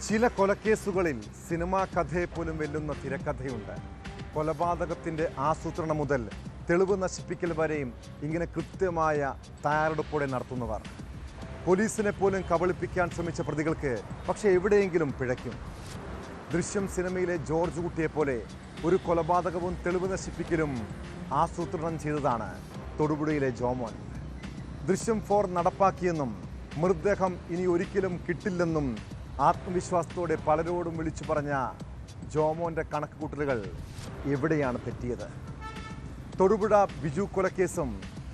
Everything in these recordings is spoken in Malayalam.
ചില കൊലക്കേസുകളിൽ സിനിമാ കഥയെ പോലും വെല്ലുന്ന തിരക്കഥയുണ്ട്. കൊലപാതകത്തിൻ്റെ ആസൂത്രണം മുതൽ തെളിവ് നശിപ്പിക്കൽ വരെയും ഇങ്ങനെ കൃത്യമായ തയ്യാറെടുപ്പോടെ നടത്തുന്നവർ. പോലീസിനെ പോലും കബളിപ്പിക്കാൻ ശ്രമിച്ച പ്രതികൾക്ക് പക്ഷേ എവിടെയെങ്കിലും പിഴയ്ക്കും. ദൃശ്യം സിനിമയിലെ ജോർജ് കുട്ടിയെപ്പോലെ ഒരു കൊലപാതകവും തെളിവ് നശിപ്പിക്കലും ആസൂത്രണം ചെയ്തതാണ് തൊടുപുഴയിലെ ജോമോൻ. ദൃശ്യം 4 നടപ്പാക്കിയെന്നും മൃതദേഹം ഇനി ഒരിക്കലും കിട്ടില്ലെന്നും ആത്മവിശ്വാസത്തോടെ പലരോടും വിളിച്ചു പറഞ്ഞ ജോമോൻ്റെ കണക്കുകൂട്ടലുകൾ എവിടെയാണ് തെറ്റിയത്? തൊടുപുഴ ബിജു കൊലക്കേസും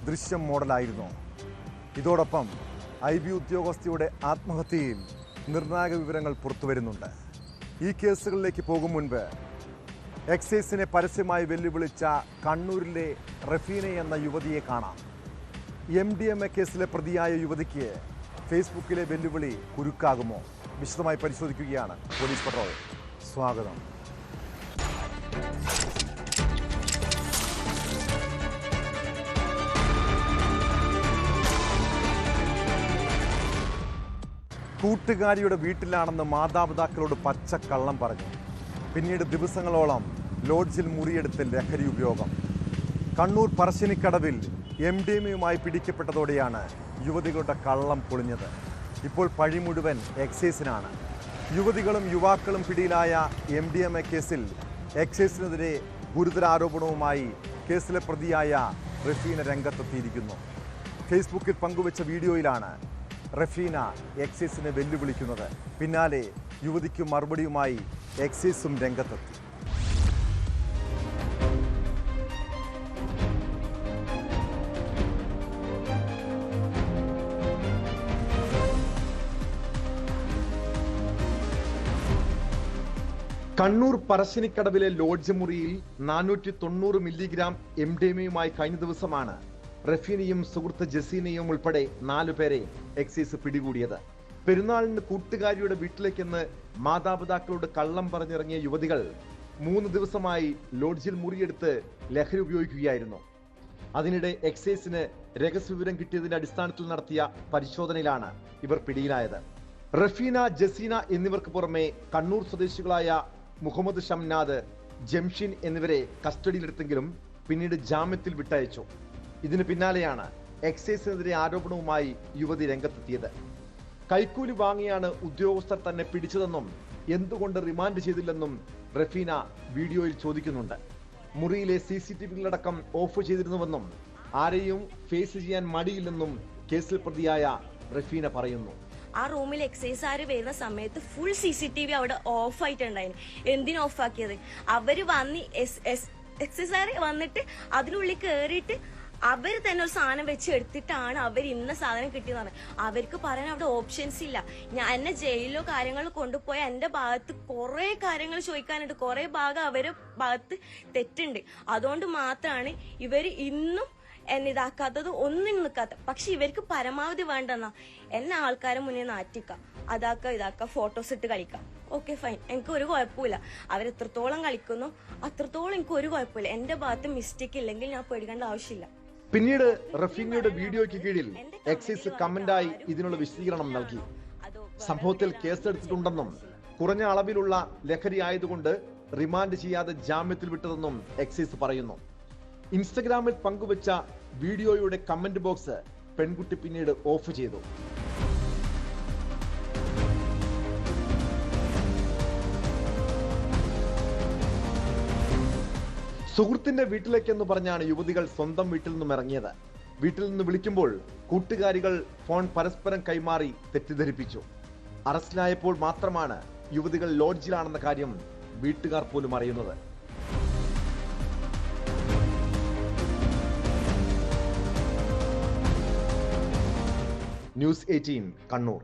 ദൃശ്യം മോഡലായിരുന്നു. ഇതോടൊപ്പം IB ഉദ്യോഗസ്ഥയുടെ ആത്മഹത്യയിൽ നിർണായക വിവരങ്ങൾ പുറത്തുവരുന്നുണ്ട്. ഈ കേസുകളിലേക്ക് പോകും മുൻപ് എക്സൈസിനെ പരസ്യമായി വെല്ലുവിളിച്ച കണ്ണൂരിലെ റഫീന എന്ന യുവതിയെ കാണാം. MDMA കേസിലെ പ്രതിയായ യുവതിക്ക് ഫേസ്ബുക്കിലെ വെല്ലുവിളി കുരുക്കാകുമോ? വിശദമായി പരിശോധിക്കുകയാണ് പോലീസ് പട്രോൾ. സ്വാഗതം. കൂട്ടുകാരിയുടെ വീട്ടിലാണെന്ന് മാതാപിതാക്കളോട് പച്ചക്കള്ളം പറഞ്ഞു. പിന്നീട് ദിവസങ്ങളോളം ലോഡ്ജിൽ മുറിയെടുത്ത് ലഹരി ഉപയോഗം. കണ്ണൂർ പറശ്ശിനിക്കടവിൽ MDMAയുമായി പിടിക്കപ്പെട്ടതോടെയാണ് യുവതികളുടെ കള്ളം പൊളിഞ്ഞത്. ഇപ്പോൾ പഴി മുഴുവൻ എക്സൈസിനാണ്. യുവതികളും യുവാക്കളും പിടിയിലായ MDMA കേസിൽ എക്സൈസിനെതിരെ ഗുരുതര ആരോപണവുമായി കേസിലെ പ്രതിയായ റഫീന രംഗത്തെത്തിയിരിക്കുന്നു. ഫേസ്ബുക്കിൽ പങ്കുവച്ച വീഡിയോയിലാണ് റഫീന എക്സൈസിനെ വെല്ലുവിളിക്കുന്നത്. പിന്നാലെ യുവതിക്ക് മറുപടിയുമായി എക്സൈസും രംഗത്തെത്തി. കണ്ണൂർ പറശ്ശിനിക്കടവിലെ ലോഡ്ജ് മുറിയിൽ 490 മില്ലിഗ്രാം MDMAയുമായി കഴിഞ്ഞ ദിവസമാണ് റഫീനയും സുഹൃത്ത് ജസീനയും ഉൾപ്പെടെ 4 പേരെ എക്സൈസ് പിടികൂടിയത്. പെരുന്നാളിന് കൂട്ടുകാരിയുടെ വീട്ടിലേക്കെന്ന് മാതാപിതാക്കളോട് കള്ളം പറഞ്ഞിറങ്ങിയ യുവതികൾ 3 ദിവസമായി ലോഡ്ജിൽ മുറിയെടുത്ത് ലഹരി ഉപയോഗിക്കുകയായിരുന്നു. അതിനിടെ എക്സൈസിന് രഹസ്യവിവരം കിട്ടിയതിന്റെ അടിസ്ഥാനത്തിൽ നടത്തിയ പരിശോധനയിലാണ് ഇവർ പിടിയിലായത്. റഫീന, ജസീന എന്നിവർക്ക് പുറമെ കണ്ണൂർ സ്വദേശികളായ മുഹമ്മദ് ഷംനാദ്, ജംഷിൻ എന്നിവരെ കസ്റ്റഡിയിലെടുത്തെങ്കിലും പിന്നീട് ജാമ്യത്തിൽ വിട്ടയച്ചു. ഇതിന് പിന്നാലെയാണ് എക്സൈസിനെതിരെ ആരോപണവുമായി യുവതി രംഗത്തെത്തിയത്. കൈക്കൂലി വാങ്ങിയാണ് ഉദ്യോഗസ്ഥർ തന്നെ പിടിച്ചതെന്നും എന്തുകൊണ്ട് റിമാൻഡ് ചെയ്തില്ലെന്നും റഫീന വീഡിയോയിൽ ചോദിക്കുന്നുണ്ട്. മുറിയിലെ CCTVകളടക്കം ഓഫ് ചെയ്തിരുന്നുവെന്നും ആരെയും ഫേസ് ചെയ്യാൻ മടിയില്ലെന്നും കേസിൽ പ്രതിയായ റഫീന പറയുന്നു. ആ റൂമിൽ എക്സൈസുകാർ വരുന്ന സമയത്ത് ഫുൾ CCTV അവിടെ ഓഫ് ആയിട്ടുണ്ടായിരുന്നു. എന്തിനു ഓഫ് ആക്കിയത്? അവര് വന്ന് എക്സൈസുകാർ വന്നിട്ട് അതിനുള്ളിൽ കയറിയിട്ട് അവർ തന്നെ ഒരു സാധനം വെച്ച് എടുത്തിട്ടാണ് അവർ ഇന്ന സാധനം കിട്ടിയെന്ന്. അവർക്ക് പറയാൻ അവിടെ ഓപ്ഷൻസ് ഇല്ല. ഞാൻ എന്നെ ജയിലിലോ കാര്യങ്ങളോ കൊണ്ടുപോയ എന്റെ ഭാഗത്ത് കുറെ കാര്യങ്ങൾ ചോദിക്കാനുണ്ട്. കുറെ ഭാഗം അവരുടെ ഭാഗത്ത് തെറ്റുണ്ട്. അതുകൊണ്ട് മാത്രമാണ് ഇവര് ഇന്നും എന്നെ ഇതാക്കാത്തത്, ഒന്നും നിൽക്കാത്ത. പക്ഷെ ഇവർക്ക് പരമാവധി വേണ്ടെന്നാ എന്നെ ആൾക്കാരെ മുന്നേ നാറ്റിക്കാം, അതാക്കാം ഇതാക്കാം, ഫോട്ടോസ് ഇട്ട് കളിക്കാം. ഓക്കെ ഫൈൻ, എനിക്ക് ഒരു കുഴപ്പമില്ല. അവരെത്രത്തോളം കളിക്കുന്നു അത്രത്തോളം എനിക്ക് ഒരു കുഴപ്പമില്ല. എന്റെ ഭാഗത്ത് മിസ്റ്റേക്ക് ഇല്ലെങ്കിൽ ഞാൻ പേടിക്കേണ്ട ആവശ്യമില്ല. പിന്നീട് റഫീനയുടെ വീഡിയോയ്ക്ക് കീഴിൽ എക്സൈസ് കമന്റായി ഇതിനുള്ള വിശദീകരണം നൽകി. സംഭവത്തിൽ കേസെടുത്തിട്ടുണ്ടെന്നും കുറഞ്ഞ അളവിലുള്ള ലഹരി ആയതുകൊണ്ട് റിമാൻഡ് ചെയ്യാതെ ജാമ്യത്തിൽ വിട്ടതെന്നും എക്സൈസ് പറയുന്നു. ഇൻസ്റ്റഗ്രാമിൽ പങ്കുവച്ച വീഡിയോയുടെ കമന്റ് ബോക്സ് പെൺകുട്ടി പിന്നീട് ഓഫ് ചെയ്തു. സുഹൃത്തിന്റെ വീട്ടിലേക്കെന്ന് പറഞ്ഞാണ് യുവതികൾ സ്വന്തം വീട്ടിൽ നിന്നും ഇറങ്ങിയത്. വീട്ടിൽ നിന്ന് വിളിക്കുമ്പോൾ കൂട്ടുകാരികൾ ഫോൺ പരസ്പരം കൈമാറി തെറ്റിദ്ധരിപ്പിച്ചു. അറസ്റ്റിലായപ്പോൾ മാത്രമാണ് യുവതികൾ ലോഡ്ജിലാണെന്ന കാര്യം വീട്ടുകാർ പോലും അറിയുന്നത്. ന്യൂസ് 18 കണ്ണൂർ.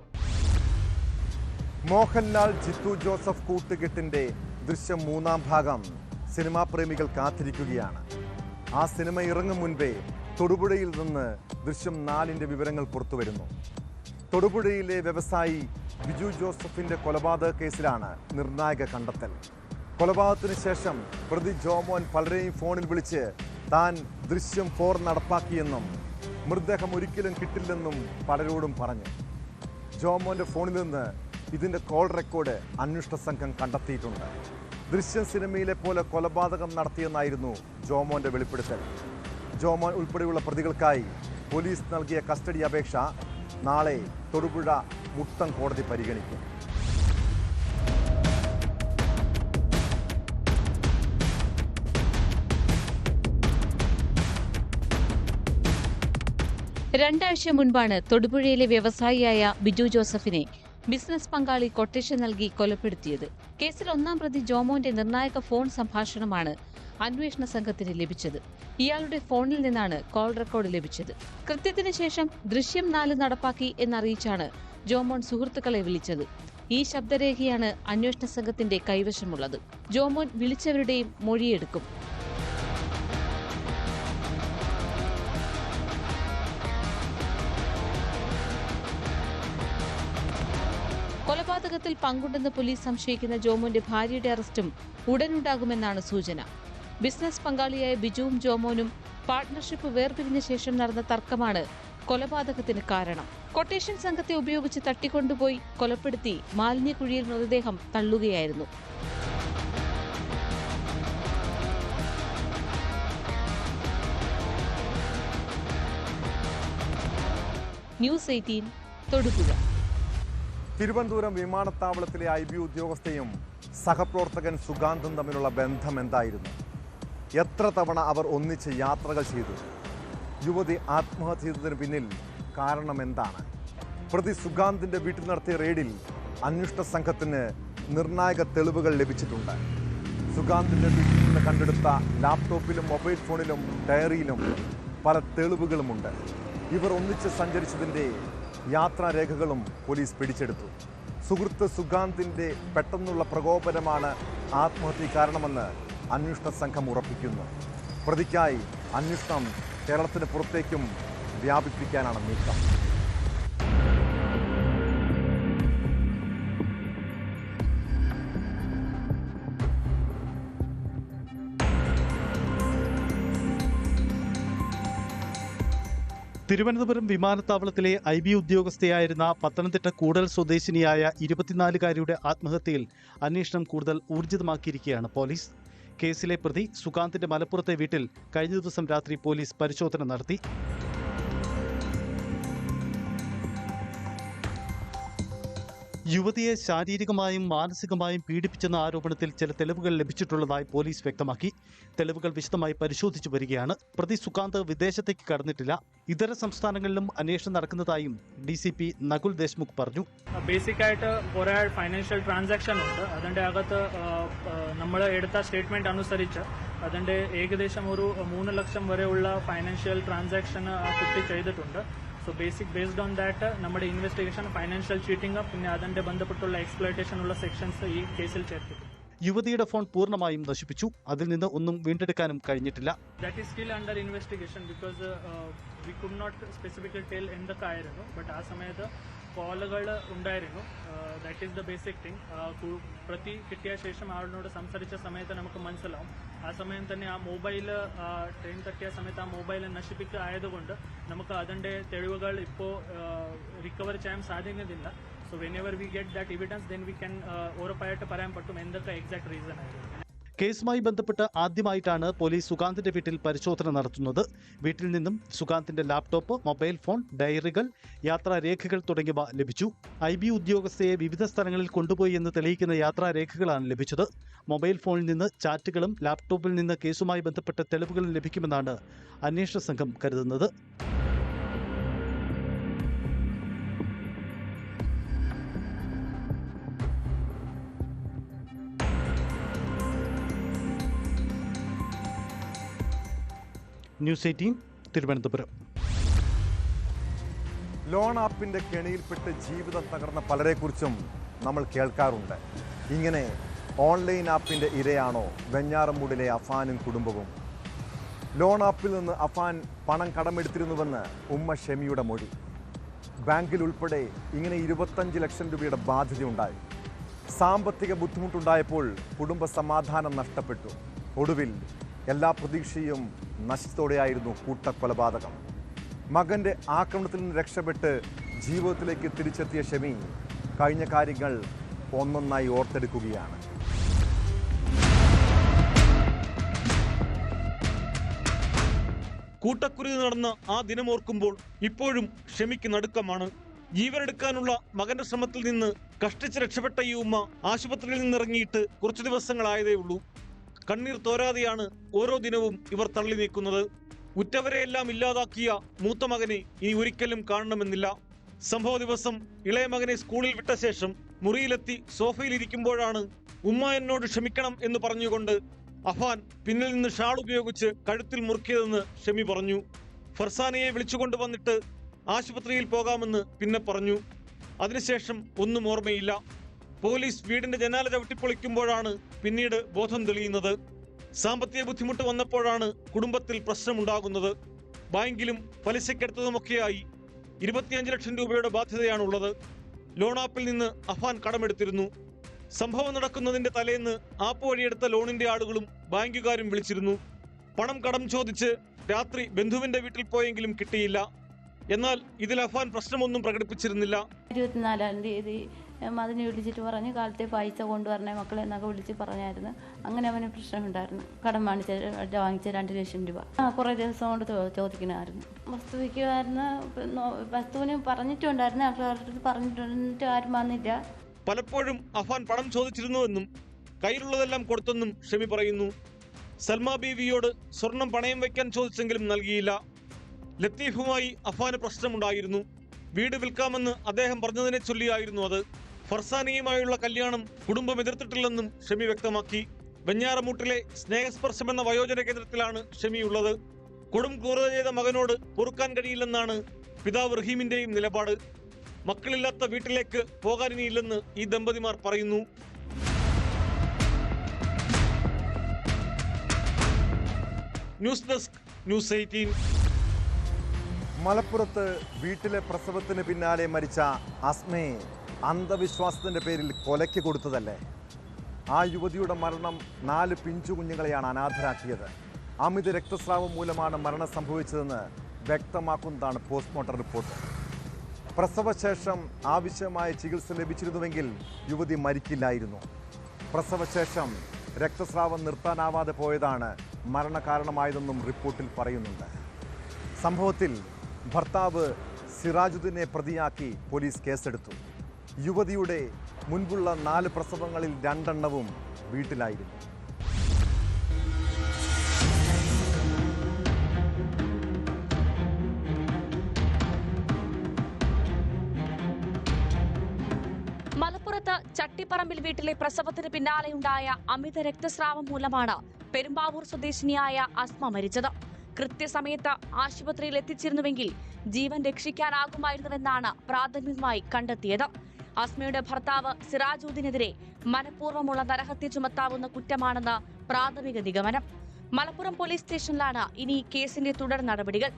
മോഹൻലാൽ, ജിത്തു ജോസഫ് കൂട്ടുകെട്ടിന്റെ ദൃശ്യം 3-ാം ഭാഗം സിനിമാ പ്രേമികൾ കാത്തിരിക്കുകയാണ്. ആ സിനിമ ഇറങ്ങും മുൻപേ തൊടുപുഴയിൽ നിന്ന് ദൃശ്യം 4ന്റെ വിവരങ്ങൾ പുറത്തുവരുന്നു. തൊടുപുഴയിലെ വ്യവസായി ബിജു ജോസഫിന്റെ കൊലപാതക കേസിലാണ് നിർണായക കണ്ടെത്തൽ. കൊലപാതകത്തിന് ശേഷം പ്രതി ജോമോൻ പലരെയും ഫോണിൽ വിളിച്ച് താൻ ദൃശ്യം 4 നടപ്പാക്കിയെന്നും മൃതദേഹം ഒരിക്കലും കിട്ടില്ലെന്നും പലരോടും പറഞ്ഞു. ജോമോന്റെ ഫോണിൽ നിന്ന് ഇതിൻ്റെ കോൾ റെക്കോർഡ് അന്വേഷണ സംഘം കണ്ടെത്തിയിട്ടുണ്ട്. ദൃശ്യം സിനിമയിലെ പോലെ കൊലപാതകം നടത്തിയെന്നായിരുന്നു ജോമോൻ്റെ വെളിപ്പെടുത്തൽ. ജോമോൻ ഉൾപ്പെടെയുള്ള പ്രതികൾക്കായി പോലീസ് നൽകിയ കസ്റ്റഡി അപേക്ഷ നാളെ തൊടുപുഴ മുട്ടം കോടതി പരിഗണിക്കും. രണ്ടാഴ്ച മുൻപാണ് തൊടുപുഴയിലെ വ്യവസായിയായ ബിജു ജോസഫിനെ ബിസിനസ് പങ്കാളി കൊട്ടേഷൻ നൽകി കൊലപ്പെടുത്തിയത്. കേസിൽ ഒന്നാം പ്രതി ജോമോന്റെ നിർണായക ഫോൺ സംഭാഷണമാണ് അന്വേഷണ സംഘത്തിന് ലഭിച്ചത്. ഇയാളുടെ ഫോണിൽ നിന്നാണ് കോൾ റെക്കോർഡ് ലഭിച്ചത്. കൃത്യത്തിന് ശേഷം ദൃശ്യം 4 നടപ്പാക്കി എന്നറിയിച്ചാണ് ജോമോൻ സുഹൃത്തുക്കളെ വിളിച്ചത്. ഈ ശബ്ദരേഖയാണ് അന്വേഷണ സംഘത്തിന്റെ കൈവശമുള്ളത്. ജോമോൻ വിളിച്ചവരുടെയും മൊഴിയെടുക്കും. കൊലപാതകത്തിൽ പങ്കുണ്ടെന്ന് പോലീസ് സംശയിക്കുന്ന ജോമോന്റെ ഭാര്യയുടെ അറസ്റ്റും ഉടനുണ്ടാകുമെന്നാണ് സൂചന. ബിസിനസ് പങ്കാളിയായ ബിജുവും ജോമോനും പാർട്ട്ണർഷിപ്പ് വേർപിരിഞ്ഞ ശേഷം നടന്ന തർക്കമാണ് കൊലപാതകത്തിന് കാരണം. കൊട്ടേഷൻ സംഘത്തെ ഉപയോഗിച്ച് തട്ടിക്കൊണ്ടുപോയി കൊലപ്പെടുത്തി മാലിന്യക്കുഴിയിൽ മൃതദേഹം തള്ളുകയായിരുന്നു. ന്യൂസ് 18 തൊടുപുഴ. തിരുവനന്തപുരം വിമാനത്താവളത്തിലെ IB ഉദ്യോഗസ്ഥയും സഹപ്രവർത്തകൻ സുഗാന്തും തമ്മിലുള്ള ബന്ധം എന്തായിരുന്നു? എത്ര തവണ അവർ ഒന്നിച്ച് യാത്രകൾ ചെയ്തു? യുവതി ആത്മഹത്യ ചെയ്തതിന് പിന്നിൽ കാരണം എന്താണ്? പ്രതി സുഗാന്തിൻ്റെ വീട്ടിൽ നടത്തിയ റെയ്ഡിൽ അന്വേഷണ സംഘത്തിന് നിർണായക തെളിവുകൾ ലഭിച്ചിട്ടുണ്ട്. സുഗാന്തിൻ്റെ വീട്ടിൽ നിന്ന് കണ്ടെടുത്ത ലാപ്ടോപ്പിലും മൊബൈൽ ഫോണിലും ഡയറിയിലും പല തെളിവുകളുമുണ്ട്. ഇവർ ഒന്നിച്ച് സഞ്ചരിച്ചതിൻ്റെ യാത്രാരേഖകളും പോലീസ് പിടിച്ചെടുത്തു. സുഹൃത്ത് സുഗാന്തിൻ്റെ പെട്ടെന്നുള്ള പ്രകോപനമാണ് ആത്മഹത്യ കാരണമെന്ന് അന്വേഷണ സംഘം ഉറപ്പിക്കുന്നു. പ്രതിക്കായി അന്വേഷണം കേരളത്തിന് പുറത്തേക്കും വ്യാപിപ്പിക്കാനാണ് നീക്കം. തിരുവനന്തപുരം വിമാനത്താവളത്തിലെ IB ഉദ്യോഗസ്ഥയായിരുന്ന പത്തനംതിട്ട കൂടൽ സ്വദേശിനിയായ 24-കാരിയുടെ ആത്മഹത്യയിൽ അന്വേഷണം കൂടുതൽ ഊർജിതമാക്കിയിരിക്കുകയാണ് പോലീസ്. കേസിലെ പ്രതി സുഗാന്തിന്റെ മലപ്പുറത്തെ വീട്ടിൽ കഴിഞ്ഞ ദിവസം രാത്രി പോലീസ് പരിശോധന നടത്തി. യുവതിയെ ശാരീരികമായും മാനസികമായും പീഡിപ്പിച്ചെന്ന ആരോപണത്തിൽ ചില തെളിവുകൾ ലഭിച്ചിട്ടുള്ളതായി പോലീസ് വ്യക്തമാക്കി. തെളിവുകൾ വിശദമായി പരിശോധിച്ചു വരികയാണ്. പ്രതി സുഗാന്ത് വിദേശത്തേക്ക് കടന്നിട്ടില്ല. ഇതര സംസ്ഥാനങ്ങളിലും അന്വേഷണം നടക്കുന്നതായും DCP നകുൽ ദേശ്മുഖ് പറഞ്ഞു. ബേസിക്കായിട്ട് കുറേ ഫൈനാൻഷ്യൽ ട്രാൻസാക്ഷൻ ഉണ്ട്. അതിൻ്റെ അകത്ത് നമ്മൾ എടുത്ത സ്റ്റേറ്റ്മെന്റ് അനുസരിച്ച് അതിൻ്റെ ഏകദേശം ഒരു 3 ലക്ഷം വരെയുള്ള ഫൈനാൻഷ്യൽ ട്രാൻസാക്ഷൻ ആ കുട്ടി ചെയ്തിട്ടുണ്ട്. സോ ബേസ്ഡ് ഓൺ ദാറ്റ് നമ്മുടെ ഇൻവെസ്റ്റിഗേഷൻ ഫൈനാൻഷ്യൽ ചീറ്റിംഗ് പിന്നെ അതിന്റെ ബന്ധപ്പെട്ടുള്ള എക്സ്പ്ലോയിറ്റേഷൻ ഉള്ള സെക്ഷൻസ് ഈ കേസിൽ ചേർത്തിട്ടുണ്ട്. യുവതിയുടെ ഫോൺ പൂർണ്ണമായും നശിപ്പിച്ചു. അതിൽ നിന്ന് ഒന്നും വീണ്ടെടുക്കാനും കഴിഞ്ഞിട്ടില്ല. That is still under investigation because we could not specifically tell എന്തൊക്കെ ആയിരുന്നു. ബട്ട് ആ സമയത്ത് കോളുകൾ ഉണ്ടായിരുന്നു. That is the basic thing. പ്രതി കിട്ടിയ ശേഷം ആളിനോട് സംസാരിച്ച സമയത്ത് നമുക്ക് മനസ്സിലാവും. ആ സമയം തന്നെ ആ മൊബൈൽ ട്രെയിൻ തട്ടിയ സമയത്ത് ആ മൊബൈൽ നശിപ്പിക്കുക ആയതുകൊണ്ട് നമുക്ക് അതിൻ്റെ തെളിവുകൾ ഇപ്പോൾ റിക്കവർ ചെയ്യാൻ സാധിക്കുന്നില്ല. So whenever we get that evidence then we can ഉറപ്പായിട്ട് പറയാൻ പറ്റും എന്തൊക്കെ എക്സാക്ട് റീസൺ ആയിരുന്നു. കേസുമായി ബന്ധപ്പെട്ട് ആദ്യമായിട്ടാണ് പോലീസ് സുഗാന്തിന്റെ വീട്ടിൽ പരിശോധന നടത്തുന്നത്. വീട്ടിൽ നിന്നും സുഗാന്തിന്റെ ലാപ്ടോപ്പ്, മൊബൈൽ ഫോൺ, ഡയറികൾ, യാത്രാരേഖകൾ തുടങ്ങിയവ ലഭിച്ചു. IB ഉദ്യോഗസ്ഥയെ വിവിധ സ്ഥലങ്ങളിൽ കൊണ്ടുപോയി എന്ന് തെളിയിക്കുന്ന യാത്രാരേഖകളാണ് ലഭിച്ചത്. മൊബൈൽ ഫോണിൽ നിന്ന് ചാറ്റുകളും ലാപ്ടോപ്പിൽ നിന്ന് കേസുമായി ബന്ധപ്പെട്ട തെളിവുകളും ലഭിക്കുമെന്നാണ് അന്വേഷണ സംഘം കരുതുന്നത്. ന്യൂസ് 18 തിരുവനന്തപുരം. ലോൺ ആപ്പിൻ്റെ കെണിയിൽപ്പെട്ട് ജീവിതം തകർന്ന പലരെക്കുറിച്ചും നമ്മൾ കേൾക്കാറുണ്ട്. ഇങ്ങനെ ഓൺലൈൻ ആപ്പിൻ്റെ ഇരയാണോ വെഞ്ഞാറമൂടിലെ അഫാനും കുടുംബവും? ലോൺ ആപ്പിൽ നിന്ന് അഫാൻ പണം കടമെടുത്തിരുന്നുവെന്ന് ഉമ്മ ഷെമിയുടെ മൊഴി. ബാങ്കിൽ ഉൾപ്പെടെ ഇങ്ങനെ 25 ലക്ഷം രൂപയുടെ ബാധ്യതയുണ്ടായി. സാമ്പത്തിക ബുദ്ധിമുട്ടുണ്ടായപ്പോൾ കുടുംബ സമാധാനം നഷ്ടപ്പെട്ടു. ഒടുവിൽ എല്ലാ പ്രതീക്ഷയും നശിച്ചതോടെയായിരുന്നു കൂട്ടക്കൊലപാതകം. മകൻ്റെ ആക്രമണത്തിൽ നിന്ന് രക്ഷപ്പെട്ട് ജീവിതത്തിലേക്ക് തിരിച്ചെത്തിയ ഷെമി കഴിഞ്ഞ കാര്യങ്ങൾ ഒന്നൊന്നായി ഓർത്തെടുക്കുകയാണ്. കൂട്ടക്കുരുതി നടന്ന ആ ദിനമോർക്കുമ്പോൾ ഇപ്പോഴും ഷെമിക്ക് നടുക്കമാണ്. ജീവനെടുക്കാനുള്ള മകന്റെ ശ്രമത്തിൽ നിന്ന് കഷ്ടിച്ച് രക്ഷപ്പെട്ട ഈ ഉമ്മ ആശുപത്രിയിൽ നിന്നിറങ്ങിയിട്ട് കുറച്ചു ദിവസങ്ങളായതേ ഉള്ളൂ. കണ്ണീർ തോരാതെയാണ് ഓരോ ദിനവും ഇവർ തള്ളി നീക്കുന്നത്. ഉറ്റവരെയെല്ലാം ഇല്ലാതാക്കിയ മൂത്ത മകനെ ഇനി ഒരിക്കലും കാണണമെന്നില്ല. സംഭവ ദിവസം ഇളയ മകനെ സ്കൂളിൽ വിട്ട ശേഷം മുറിയിലെത്തി സോഫയിലിരിക്കുമ്പോഴാണ് ഉമ്മ എന്നോട് ക്ഷമിക്കണം എന്ന് പറഞ്ഞുകൊണ്ട് അഫാൻ പിന്നിൽ നിന്ന് ഷാൾ ഉപയോഗിച്ച് കഴുത്തിൽ മുറുക്കിയതെന്ന് ഷെമി പറഞ്ഞു. ഫർസാനയെ വിളിച്ചുകൊണ്ട് വന്നിട്ട് ആശുപത്രിയിൽ പോകാമെന്ന് പിന്നെ പറഞ്ഞു. അതിനുശേഷം ഒന്നും ഓർമ്മയില്ല. പോലീസ് വീടിന്റെ ജനാല ചവിട്ടിപ്പൊളിക്കുമ്പോഴാണ് പിന്നീട് ബോധം തെളിയുന്നത്. സാമ്പത്തിക ബുദ്ധിമുട്ട് വന്നപ്പോഴാണ് കുടുംബത്തിൽ പ്രശ്നമുണ്ടാകുന്നത്. ബാങ്കിലും പലിശക്കെടുത്തതുമൊക്കെയായി 25 ലക്ഷം രൂപയുടെ ബാധ്യതയാണുള്ളത്. ലോൺ ആപ്പിൽ നിന്ന് അഫാൻ കടമെടുത്തിരുന്നു. സംഭവം നടക്കുന്നതിന്റെ തലേന്ന് ആപ്പ് വഴിയെടുത്ത ലോണിന്റെ ആളുകളും ബാങ്കുകാരും വിളിച്ചിരുന്നു. പണം കടം ചോദിച്ച് രാത്രി ബന്ധുവിന്റെ വീട്ടിൽ പോയെങ്കിലും കിട്ടിയില്ല. എന്നാൽ ഇതിൽ അഫാൻ പ്രശ്നമൊന്നും പ്രകടിപ്പിച്ചിരുന്നില്ല. 24-ാം തീയതി അതിനെ വിളിച്ചിട്ട് പറഞ്ഞ് കാലത്തെ പൈസ കൊണ്ടുവരണേ മക്കളെ എന്നൊക്കെ വിളിച്ച് പറഞ്ഞായിരുന്നു. അങ്ങനെ അവന് പ്രശ്നമുണ്ടായിരുന്നു. കടം വാങ്ങിച്ച 2 ലക്ഷം രൂപ കുറേ ദിവസം കൊണ്ട് ചോദിക്കണമായിരുന്നു. വസ്തു വയ്ക്കുമായിരുന്നു. വസ്തുവിന് പറഞ്ഞിട്ടുണ്ടായിരുന്നു. ആൾക്കാരുടെ പറഞ്ഞിട്ട് ആരും വന്നില്ല. പലപ്പോഴും അഫാൻ പണം ചോദിച്ചിരുന്നുവെന്നും കയ്യിലുള്ളതെല്ലാം കൊടുത്തെന്നും ഷെമി പറയുന്നു. സൽമ ബീവിയോട് സ്വർണം പണയം വയ്ക്കാൻ ചോദിച്ചെങ്കിലും നൽകിയില്ല. ലത്തീഫുമായി അഫാന് പ്രശ്നമുണ്ടായിരുന്നു. വീട് വിൽക്കാമെന്ന് അദ്ദേഹം പറഞ്ഞതിനെ ചൊല്ലിയായിരുന്നു അത്. ഫർസാനയുമായുള്ള കല്യാണം കുടുംബം എതിർത്തിട്ടില്ലെന്നും ഷെമി വ്യക്തമാക്കി. വെഞ്ഞാറമൂട്ടിലെ സ്നേഹസ്പർശം എന്ന വയോജന കേന്ദ്രത്തിലാണ് ഷെമി ഉള്ളത്. കൊടും ക്രൂരത ചെയ്ത മകനോട് പൊറുക്കാൻ കഴിയില്ലെന്നാണ് പിതാവ് റഹീമിന്റെയും നിലപാട്. മക്കളില്ലാത്ത വീട്ടിലേക്ക് പോകാനിനിയില്ലെന്ന് ഈ ദമ്പതിമാർ പറയുന്നു. News desk, news 18. മലപ്പുറത്ത് വീട്ടിലെ പ്രസവത്തിന് പിന്നാലെ മരിച്ച അസ്മയെ അന്ധവിശ്വാസത്തിൻ്റെ പേരിൽ കൊലയ്ക്ക് കൊടുത്തതല്ലേ? ആ യുവതിയുടെ മരണം 4 പിഞ്ചു കുഞ്ഞുങ്ങളെയാണ് അനാഥരാക്കിയത്. അമിത രക്തസ്രാവം മൂലമാണ് മരണം സംഭവിച്ചതെന്ന് വ്യക്തമാക്കുന്നതാണ് പോസ്റ്റ്മോർട്ടം റിപ്പോർട്ട്. പ്രസവശേഷം ആവശ്യമായ ചികിത്സ ലഭിച്ചിരുന്നുവെങ്കിൽ യുവതി മരിക്കില്ലായിരുന്നു. പ്രസവശേഷം രക്തസ്രാവം നിർത്താനാവാതെ പോയതാണ് മരണകാരണമായതെന്നും റിപ്പോർട്ടിൽ പറയുന്നുണ്ട്. സംഭവത്തിൽ ഭർത്താവ് സിറാജുദ്ദീനെ പ്രതിയാക്കി പോലീസ് കേസെടുത്തു. യുവതിയുടെ മുൻപുള്ള 4 പ്രസവങ്ങളിൽ 2 എണ്ണവും വീട്ടിലായിരുന്നു. മലപ്പുറത്ത് ചട്ടിപ്പറമ്പിൽ വീട്ടിലെ പ്രസവത്തിന് പിന്നാലെയുണ്ടായ അമിത രക്തസ്രാവം മൂലമാണ് പെരുമ്പാവൂർ സ്വദേശിനിയായ അസ്മ മരിച്ചത്. കൃത്യസമയത്ത് ആശുപത്രിയിൽ എത്തിച്ചിരുന്നുവെങ്കിൽ ജീവൻ രക്ഷിക്കാനാകുമായിരുന്നുവെന്നാണ് പ്രാഥമികമായി കണ്ടെത്തിയത്. അസ്മയുടെ ഭർത്താവ് സിറാജുദ്ദീനെതിരെ മനഃപൂർവ്വമുള്ള നരഹത്യ ചുമത്താവുന്ന കുറ്റമാണെന്ന് പ്രാഥമിക നിഗമനം. മലപ്പുറം പോലീസ് സ്റ്റേഷനിലാണ് ഇനി കേസിന്റെ തുടർ നടപടികൾ.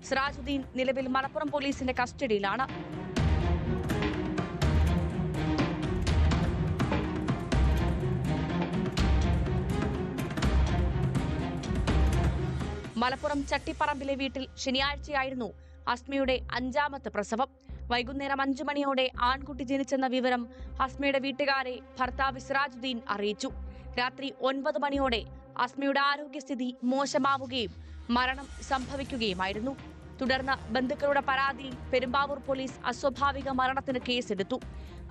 സിറാജുദ്ദീൻ നിലവിൽ മലപ്പുറം പോലീസിന്റെ കസ്റ്റഡിയിലാണ്. മലപ്പുറം ചട്ടിപ്പറമ്പിലെ വീട്ടിൽ ശനിയാഴ്ചയായിരുന്നു അസ്മയുടെ 5ാമത്തെ പ്രസവം. വൈകുന്നേരം 5 മണിയോടെ ആൺകുട്ടി ജനിച്ചെന്ന വിവരം അസ്മയുടെ വീട്ടുകാരെ ഭർത്താവ് സിറാജുദ്ദീൻ അറിയിച്ചു. രാത്രി 9 മണിയോടെ അസ്മയുടെ ആരോഗ്യസ്ഥിതി മോശമാവുകയും മരണം സംഭവിക്കുകയുമായിരുന്നു. തുടർന്ന് ബന്ധുക്കളുടെ പരാതിയിൽ പെരുമ്പാവൂർ പോലീസ് അസ്വാഭാവിക മരണത്തിന് കേസെടുത്തു.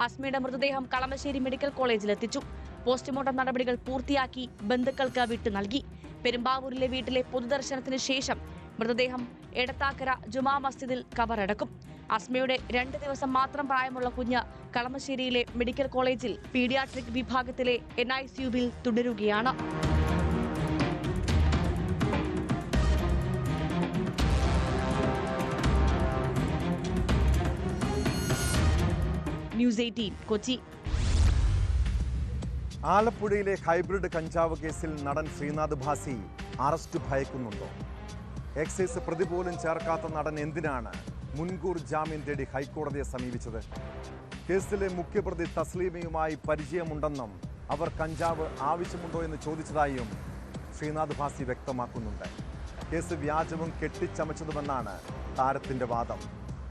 അസ്മയുടെ മൃതദേഹം കളമശ്ശേരി മെഡിക്കൽ കോളേജിലെത്തിച്ചു. പോസ്റ്റ്മോർട്ടം നടപടികൾ പൂർത്തിയാക്കി ബന്ധുക്കൾക്ക് വിട്ടു നൽകി. പെരുമ്പാവൂരിലെ വീട്ടിലെ പൊതുദർശനത്തിന് ശേഷം മൃതദേഹം എടത്താക്കര ജുമാ മസ്ജിദിൽ കബറടക്കും. അസ്മയുടെ 2 ദിവസം മാത്രം പ്രായമുള്ള കുഞ്ഞ് കളമശ്ശേരിയിലെ മെഡിക്കൽ കോളേജിൽ പീഡിയാട്രിക് വിഭാഗത്തിലെ NICUവിൽ തുടരുകയാണ്. ന്യൂസ് 18 കൊച്ചി. ആലപ്പുഴയിലെ ഹൈബ്രിഡ് കഞ്ചാവ് കേസിൽ നടൻ ശ്രീനാഥ് ഭാസി അറസ്റ്റ് ഭയക്കുന്നുണ്ടോ? എക്സൈസ് പ്രതി പോലും ചേർക്കാത്ത നടൻ എന്തിനാണ് മുൻകൂർ ജാമ്യം തേടി ഹൈക്കോടതിയെ സമീപിച്ചത്? കേസിലെ മുഖ്യപ്രതി തസ്ലീമയുമായി പരിചയമുണ്ടെന്നും അവർ കഞ്ചാവ് ആവശ്യമുണ്ടോ എന്ന് ചോദിച്ചതായും ശ്രീനാഥ് ഭാസി വ്യക്തമാക്കുന്നുണ്ട്. കേസ് വ്യാജവും കെട്ടിച്ചമച്ചതുമെന്നാണ് താരത്തിൻ്റെ വാദം.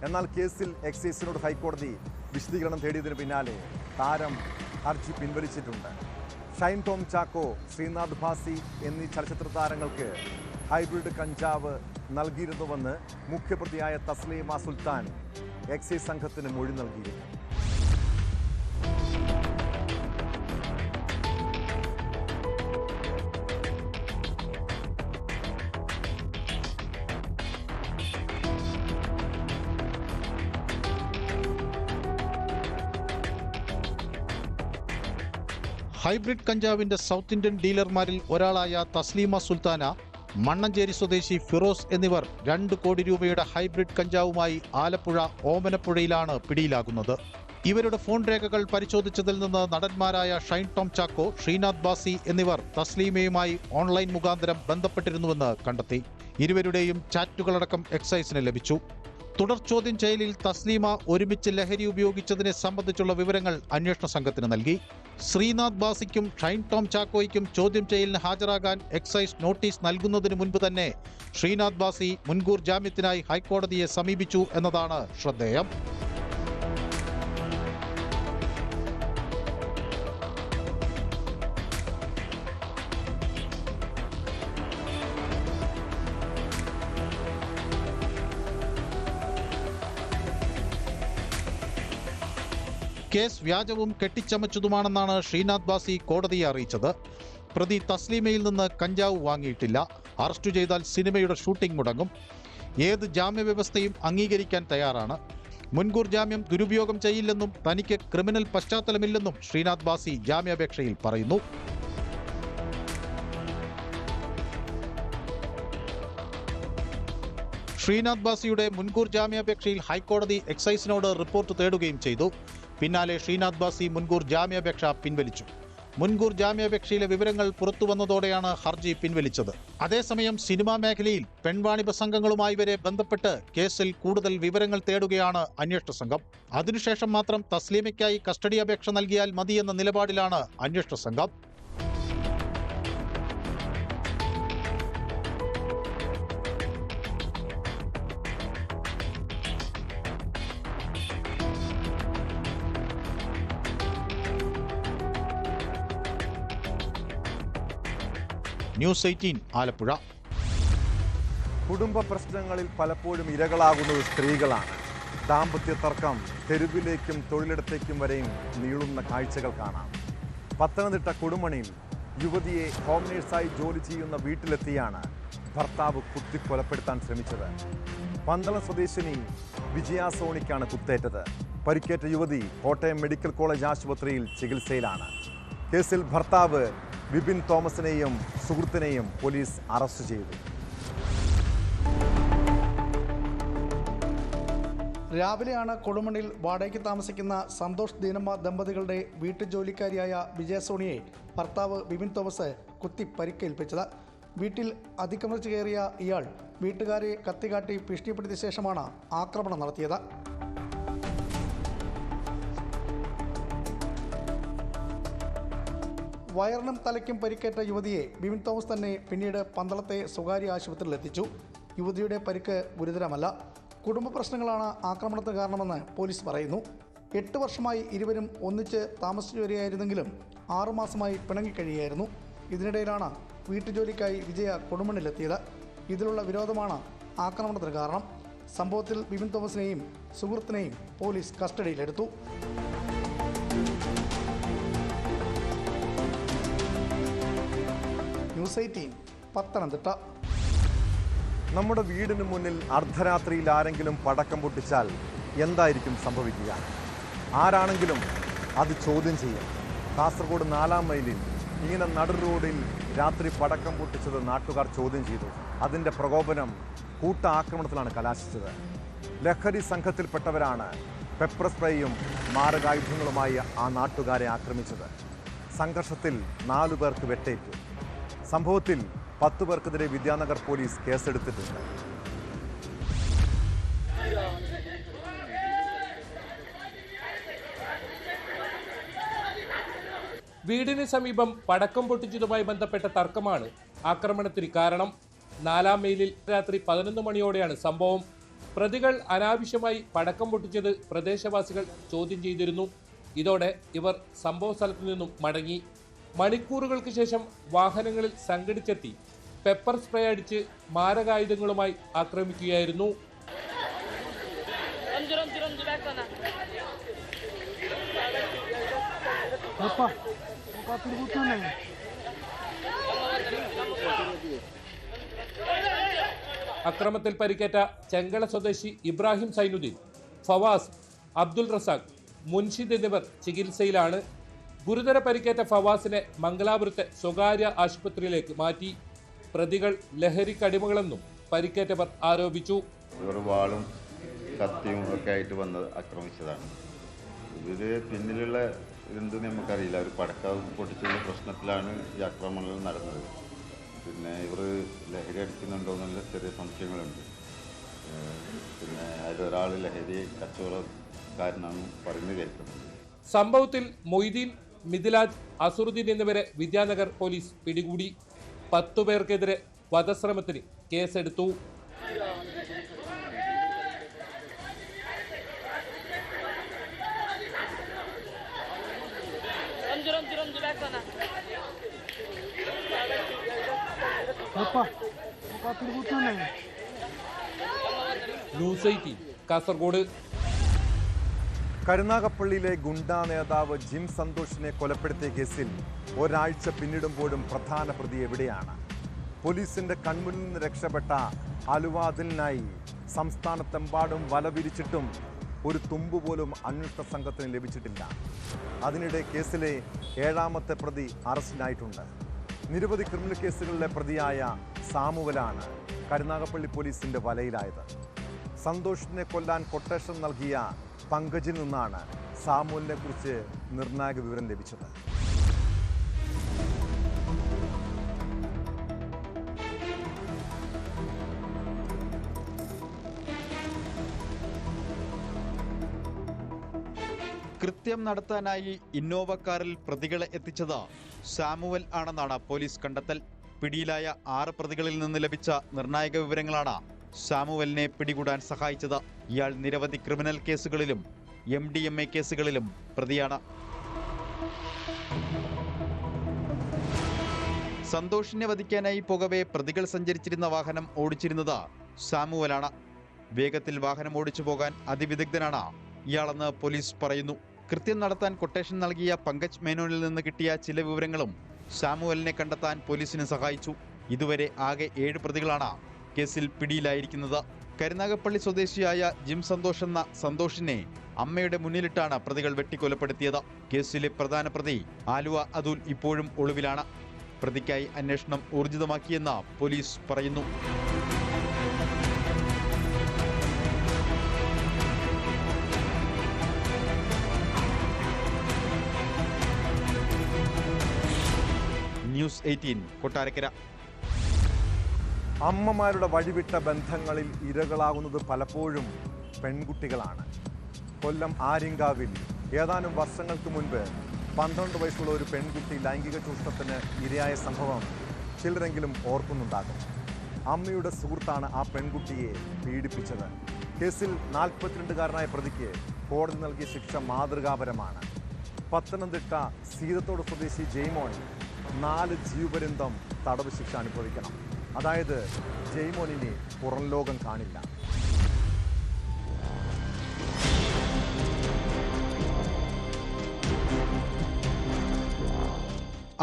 എന്നാൽ കേസിൽ എക്സൈസിനോട് ഹൈക്കോടതി വിശദീകരണം തേടിയതിന് പിന്നാലെ താരം ഹർജി പിൻവലിച്ചിട്ടുണ്ട്. ഷൈൻ ടോം ചാക്കോ, ശ്രീനാഥ് ഭാസി എന്നീ ചലച്ചിത്ര താരങ്ങൾക്ക് ഹൈബ്രിഡ് കഞ്ചാവ് നൽകിയിരുന്നുവെന്ന് മുഖ്യപ്രതിയായ തസ്ലീമ സുൽത്താൻ എക്സൈസ് സംഘത്തിന് മൊഴി നൽകിയിരുന്നു. ഹൈബ്രിഡ് കഞ്ചാവിന്റെ സൗത്ത് ഇന്ത്യൻ ഡീലർമാരിൽ ഒരാളായ തസ്ലീമ സുൽത്താന, മണ്ണഞ്ചേരി സ്വദേശി ഫിറോസ് എന്നിവർ 2 കോടി രൂപയുടെ ഹൈബ്രിഡ് കഞ്ചാവുമായി ആലപ്പുഴ ഓമനപ്പുഴയിലാണ് പിടിയിലാകുന്നത്. ഇവരുടെ ഫോൺ രേഖകൾ പരിശോധിച്ചതിൽ നിന്ന് നടന്മാരായ ഷൈൻ ടോം ചാക്കോ, ശ്രീനാഥ് ബാസി എന്നിവർ തസ്ലീമയുമായി ഓൺലൈൻ മുഖാന്തരം ബന്ധപ്പെട്ടിരുന്നുവെന്ന് കണ്ടെത്തി. ഇരുവരുടെയും ചാറ്റുകളടക്കം എക്സൈസിന് ലഭിച്ചു. തുടർ ചോദ്യം ചെയ്യലിൽ തസ്ലീമ ഒരുമിച്ച് ലഹരി ഉപയോഗിച്ചതിനെ സംബന്ധിച്ചുള്ള വിവരങ്ങൾ അന്വേഷണ സംഘത്തിന് നൽകി. ശ്രീനാഥ് ബാസിക്കും ഷൈൻ ടോം ചാക്കോയ്ക്കും ചോദ്യം ചെയ്യലിന് ഹാജരാകാൻ എക്സൈസ് നോട്ടീസ് നൽകുന്നതിന് മുൻപ് തന്നെ ശ്രീനാഥ് ബാസി മുൻകൂർ ജാമ്യത്തിനായി ഹൈക്കോടതിയെ സമീപിച്ചു എന്നതാണ് ശ്രദ്ധേയം. കേസ് വ്യാജവും കെട്ടിച്ചമച്ചതുമാണെന്നാണ് ശ്രീനാഥ് ബാസി കോടതിയെ അറിയിച്ചത്. പ്രതി തസ്ലീമയിൽ നിന്ന് കഞ്ചാവ് വാങ്ങിയിട്ടില്ല. അറസ്റ്റ് ചെയ്താൽ സിനിമയുടെ ഷൂട്ടിംഗ് മുടങ്ങും. ഏത് ജാമ്യവ്യവസ്ഥയും അംഗീകരിക്കാൻ തയ്യാറാണ്. മുൻകൂർ ജാമ്യം ദുരുപയോഗം ചെയ്യില്ലെന്നും തനിക്ക് ക്രിമിനൽ പശ്ചാത്തലമില്ലെന്നും ശ്രീനാഥ് ബാസി ജാമ്യാപേക്ഷയിൽ പറയുന്നു. ശ്രീനാഥ് ബാസിയുടെ മുൻകൂർ ജാമ്യാപേക്ഷയിൽ ഹൈക്കോടതി എക്സൈസിനോട് റിപ്പോർട്ട് തേടുകയും ചെയ്തു. പിന്നാലെ ശ്രീനാഥ് ബാസി മുൻകൂർ ജാമ്യാപേക്ഷ പിൻവലിച്ചു. മുൻകൂർ ജാമ്യാപേക്ഷയിലെ വിവരങ്ങൾ പുറത്തുവന്നതോടെയാണ് ഹർജി പിൻവലിച്ചത്. അതേസമയം സിനിമാ മേഖലയിൽ പെൺവാണിഭ സംഘങ്ങളുമായി വരെ ബന്ധപ്പെട്ട് കേസിൽ കൂടുതൽ വിവരങ്ങൾ തേടുകയാണ് അന്വേഷണ സംഘം. അതിനുശേഷം മാത്രം തസ്ലീമയ്ക്കായി കസ്റ്റഡി അപേക്ഷ നൽകിയാൽ മതിയെന്ന നിലപാടിലാണ് അന്വേഷണ സംഘം. ന്യൂസ് 18 ആലപ്പുഴ. കുടുംബ പ്രശ്നങ്ങളിൽ പലപ്പോഴും ഇരകളാകുന്നത് സ്ത്രീകളാണ്. ദാമ്പത്യ തർക്കം തെരുവിലേക്കും തൊഴിലിടത്തേക്കും വരെയും നീളുന്ന കാഴ്ചകൾ കാണാം. പത്തനംതിട്ട കൊടുമണിയിൽ യുവതിയെ ഹോം നേഴ്സായി ജോലി ചെയ്യുന്ന വീട്ടിലെത്തിയാണ് ഭർത്താവ് കുത്തിക്കൊലപ്പെടുത്താൻ ശ്രമിച്ചത്. പന്തളം സ്വദേശിനി വിജയ സോണിക്കാണ് കുത്തേറ്റത്. പരിക്കേറ്റ യുവതി കോട്ടയം മെഡിക്കൽ കോളേജ് ആശുപത്രിയിൽ ചികിത്സയിലാണ്. കേസിൽ ഭർത്താവ് വിപിൻ തോമസിനെയും സുഹൃത്തിനെയും പോലീസ് അറസ്റ്റ് ചെയ്തു. രാവിലെയാണ് കൊടുമണ്ണിൽ വാടകയ്ക്ക് താമസിക്കുന്ന സന്തോഷ് ദീനമ്മ ദമ്പതികളുടെ വീട്ടുജോലിക്കാരിയായ വിജയ സോണിയെ ഭർത്താവ് വിപിൻ തോമസ് കുത്തി പരിക്കേൽപ്പിച്ചത്. വീട്ടിൽ അതിക്രമിച്ചു കയറിയ ഇയാൾ വീട്ടുകാരെ കത്തികാട്ടി ഭീഷണിപ്പെടുത്തിയ ശേഷമാണ് ആക്രമണം നടത്തിയത്. വയറിനും തലയ്ക്കും പരിക്കേറ്റ യുവതിയെ വിപിൻ തോമസ് തന്നെ പിന്നീട് പന്തളത്തെ സ്വകാര്യ ആശുപത്രിയിൽ എത്തിച്ചു. യുവതിയുടെ പരിക്ക് ഗുരുതരമല്ല. കുടുംബ പ്രശ്നങ്ങളാണ് ആക്രമണത്തിന് കാരണമെന്ന് പോലീസ് പറയുന്നു. 8 വർഷമായി ഇരുവരും ഒന്നിച്ച് താമസിച്ചു വരികയായിരുന്നെങ്കിലും 6 മാസമായി പിണങ്ങിക്കഴിയുകയായിരുന്നു. ഇതിനിടയിലാണ് വീട്ടുജോലിക്കായി വിജയ കൊടുമണ്ണിലെത്തിയത്. ഇതിലുള്ള വിരോധമാണ് ആക്രമണത്തിന് കാരണം. സംഭവത്തിൽ വിപിൻ തോമസിനെയും സുഹൃത്തിനെയും പോലീസ് കസ്റ്റഡിയിലെടുത്തു. ന്യൂസ് 18 പത്തനംതിട്ട. നമ്മുടെ വീടിന് മുന്നിൽ അർദ്ധരാത്രിയിൽ ആരെങ്കിലും പടക്കം പൊട്ടിച്ചാൽ എന്തായിരിക്കും സംഭവിക്കുക? ആരാണെങ്കിലും അത് ചോദ്യം ചെയ്യും. കാസർഗോഡ് 4-ാം മൈലിൽ ഇങ്ങനെ നടു റോഡിൽ രാത്രി പടക്കം പൊട്ടിച്ചത് നാട്ടുകാർ ചോദ്യം ചെയ്തു. അതിൻ്റെ പ്രകോപനം കൂട്ടാക്രമണത്തിലാണ് കലാശിച്ചത്. ലഹരി സംഘത്തിൽപ്പെട്ടവരാണ് പെപ്പർ സ്പ്രേയും മാരകായുധങ്ങളുമായി ആ നാട്ടുകാരെ ആക്രമിച്ചത്. സംഘർഷത്തിൽ 4 പേർക്ക് വെട്ടേറ്റു. സംഭവത്തിൽ 10 പേർക്കെതിരെ വിദ്യാനഗർ പോലീസ് കേസെടുത്തിട്ടുണ്ട്. വീടിന് സമീപം പടക്കം പൊട്ടിച്ചതുമായി ബന്ധപ്പെട്ട തർക്കമാണ് ആക്രമണത്തിന് കാരണം. 4-ാം മൈലിൽ രാത്രി 11 മണിയോടെയാണ് സംഭവം. പ്രതികൾ അനാവശ്യമായി പടക്കം പൊട്ടിച്ചത് പ്രദേശവാസികൾ ചോദ്യം ചെയ്തിരുന്നു. ഇതോടെ ഇവർ സംഭവ സ്ഥലത്തു നിന്നും മടങ്ങി. മണിക്കൂറുകൾക്ക് ശേഷം വാഹനങ്ങളിൽ സംഘടിച്ചെത്തി പെപ്പർ സ്പ്രേ അടിച്ച് മാരകായുധങ്ങളുമായി ആക്രമിക്കുകയായിരുന്നു. അക്രമത്തിൽ പരിക്കേറ്റ ചെങ്കള സ്വദേശി ഇബ്രാഹിം സൈനുദ്ദീൻ, ഫവാസ്, അബ്ദുൾ റസാഖ്, മുൻഷിദ് എന്നിവർ ചികിത്സയിലാണ്. ഗുരുതര പരിക്കേറ്റ ഫവാസിനെ മംഗലാപുരത്തെ സ്വകാര്യ ആശുപത്രിയിലേക്ക് മാറ്റി. പ്രതികൾ ലഹരിക്കടിമകളെന്നും പരിക്കേറ്റവർ ആരോപിച്ചു. ഇവർ വാളും കത്തിയും ഒക്കെ ആയിട്ട് വന്ന് ആക്രമിച്ചതാണ്. ഇതിൽ പിന്നിലുള്ള എന്തെന്ന് നമുക്കറിയില്ല. ഒരു പടക്കം പൊട്ടിച്ചുള്ള പ്രശ്നത്തിലാണ് ഈ ആക്രമണങ്ങൾ നടന്നത്. പിന്നെ ഇവർ ലഹരി അടിക്കുന്നുണ്ടോ എന്നുള്ള ചെറിയ സംശയങ്ങളുണ്ട്. പിന്നെ അതിലൊരാൾ ലഹരി കച്ചവടക്കാരനാണ് പറഞ്ഞു കേൾക്കുന്നത്. സംഭവത്തിൽ മൊയ്തീൻ, മിഥിലാജ്, അസുറുദ്ദീൻ എന്നിവരെ വിദ്യാനഗർ പോലീസ് പിടികൂടി. 10 പേർക്കെതിരെ വധശ്രമത്തിന് കേസെടുത്തു. ന്യൂസ് 18 കാസർഗോഡ്. കരുനാഗപ്പള്ളിയിലെ ഗുണ്ടാ നേതാവ് ജിം സന്തോഷിനെ കൊലപ്പെടുത്തിയ കേസിൽ ഒരാഴ്ച പിന്നിടുമ്പോഴും പ്രധാന പ്രതി എവിടെയാണ്? പോലീസിന്റെ കൺമുന്നിൽ നിന്ന് രക്ഷപ്പെട്ട അലുവാദിലിനായി സംസ്ഥാനത്തെമ്പാടും വല വിരിച്ചിട്ടും ഒരു തുമ്പുപോലും അന്വേഷണ സംഘത്തിന് ലഭിച്ചിട്ടില്ല. അതിനിടെ കേസിലെ 7ാമത്തെ പ്രതി അറസ്റ്റിലായിട്ടുണ്ട്. നിരവധി ക്രിമിനൽ കേസുകളിലെ പ്രതിയായ സാമുവലാണ് കരുനാഗപ്പള്ളി പോലീസിന്റെ വലയിലായത്. സന്തോഷിനെ കൊല്ലാൻ കൊട്ടേഷൻ നൽകിയ പങ്കജിൽ നിന്നാണ് സാമുവലിനെ കുറിച്ച് നിർണായക വിവരം ലഭിച്ചത്. കൃത്യം നടത്താനായി ഇന്നോവ കാറിൽ പ്രതികളെ എത്തിച്ചത് സാമുവൽ ആണെന്നാണ് പോലീസ് കണ്ടെത്തൽ. പിടിയിലായ 6 പ്രതികളിൽ നിന്ന് ലഭിച്ച നിർണായക വിവരങ്ങളാണ് സാമുവലിനെ പിടികൂടാൻ സഹായിച്ചത്. ഇയാൾ നിരവധി ക്രിമിനൽ കേസുകളിലും MDMA കേസുകളിലും പ്രതിയാണ്. സന്തോഷിനെ വധിക്കാനായി പോകവെ പ്രതികൾ സഞ്ചരിച്ചിരുന്ന വാഹനം ഓടിച്ചിരുന്നത് സാമുവലാണ്. വേഗത്തിൽ വാഹനം ഓടിച്ചു പോകാൻ അതിവിദഗ്ധനാണ് ഇയാളെന്ന് പോലീസ് പറയുന്നു. കൃത്യം നടത്താൻ കൊട്ടേഷൻ നൽകിയ പങ്കജ് മേനോനിൽ നിന്ന് കിട്ടിയ ചില വിവരങ്ങളും സാമുവലിനെ കണ്ടെത്താൻ പോലീസിന് സഹായിച്ചു. ഇതുവരെ ആകെ 7 പ്രതികളാണ് കേസിൽ പിടിയിലായിരിക്കുന്നത്. കരുനാഗപ്പള്ളി സ്വദേശിയായ ജിം സന്തോഷ് എന്ന സന്തോഷിനെ അമ്മയുടെ മുന്നിലിട്ടാണ് പ്രതികൾ വെട്ടിക്കൊലപ്പെടുത്തിയത്. കേസിലെ പ്രധാന പ്രതി ആലുവ അതുൽ ഇപ്പോഴും ഒളിവിലാണ്. പ്രതിക്കായി അന്വേഷണം ഊർജിതമാക്കിയെന്ന് പോലീസ് പറയുന്നു. ന്യൂസ് 18 കൊട്ടാരക്കര. അമ്മമാരുടെ വഴിവിട്ട ബന്ധങ്ങളിൽ ഇരകളാകുന്നത് പലപ്പോഴും പെൺകുട്ടികളാണ്. കൊല്ലം ആര്യങ്കാവിൽ ഏതാനും വർഷങ്ങൾക്ക് മുൻപ് 12 വയസ്സുള്ള ഒരു പെൺകുട്ടി ലൈംഗിക ചൂഷണത്തിന് ഇരയായ സംഭവം ചിലരെങ്കിലും ഓർക്കുന്നുണ്ടാകും. അമ്മയുടെ സുഹൃത്താണ് ആ പെൺകുട്ടിയെ പീഡിപ്പിച്ചത്. കേസിൽ 42കാരനായ പ്രതിക്ക് കോടതി നൽകിയ ശിക്ഷ മാതൃകാപരമാണ്. പത്തനംതിട്ട സീതത്തോട് സ്വദേശി ജെയ്മോൻ 4 ജീവപര്യന്തം തടവ് ശിക്ഷ അനുഭവിക്കണം. അതായത് ജെയ്മോനിനെ പുറം ലോകം കാണില്ല.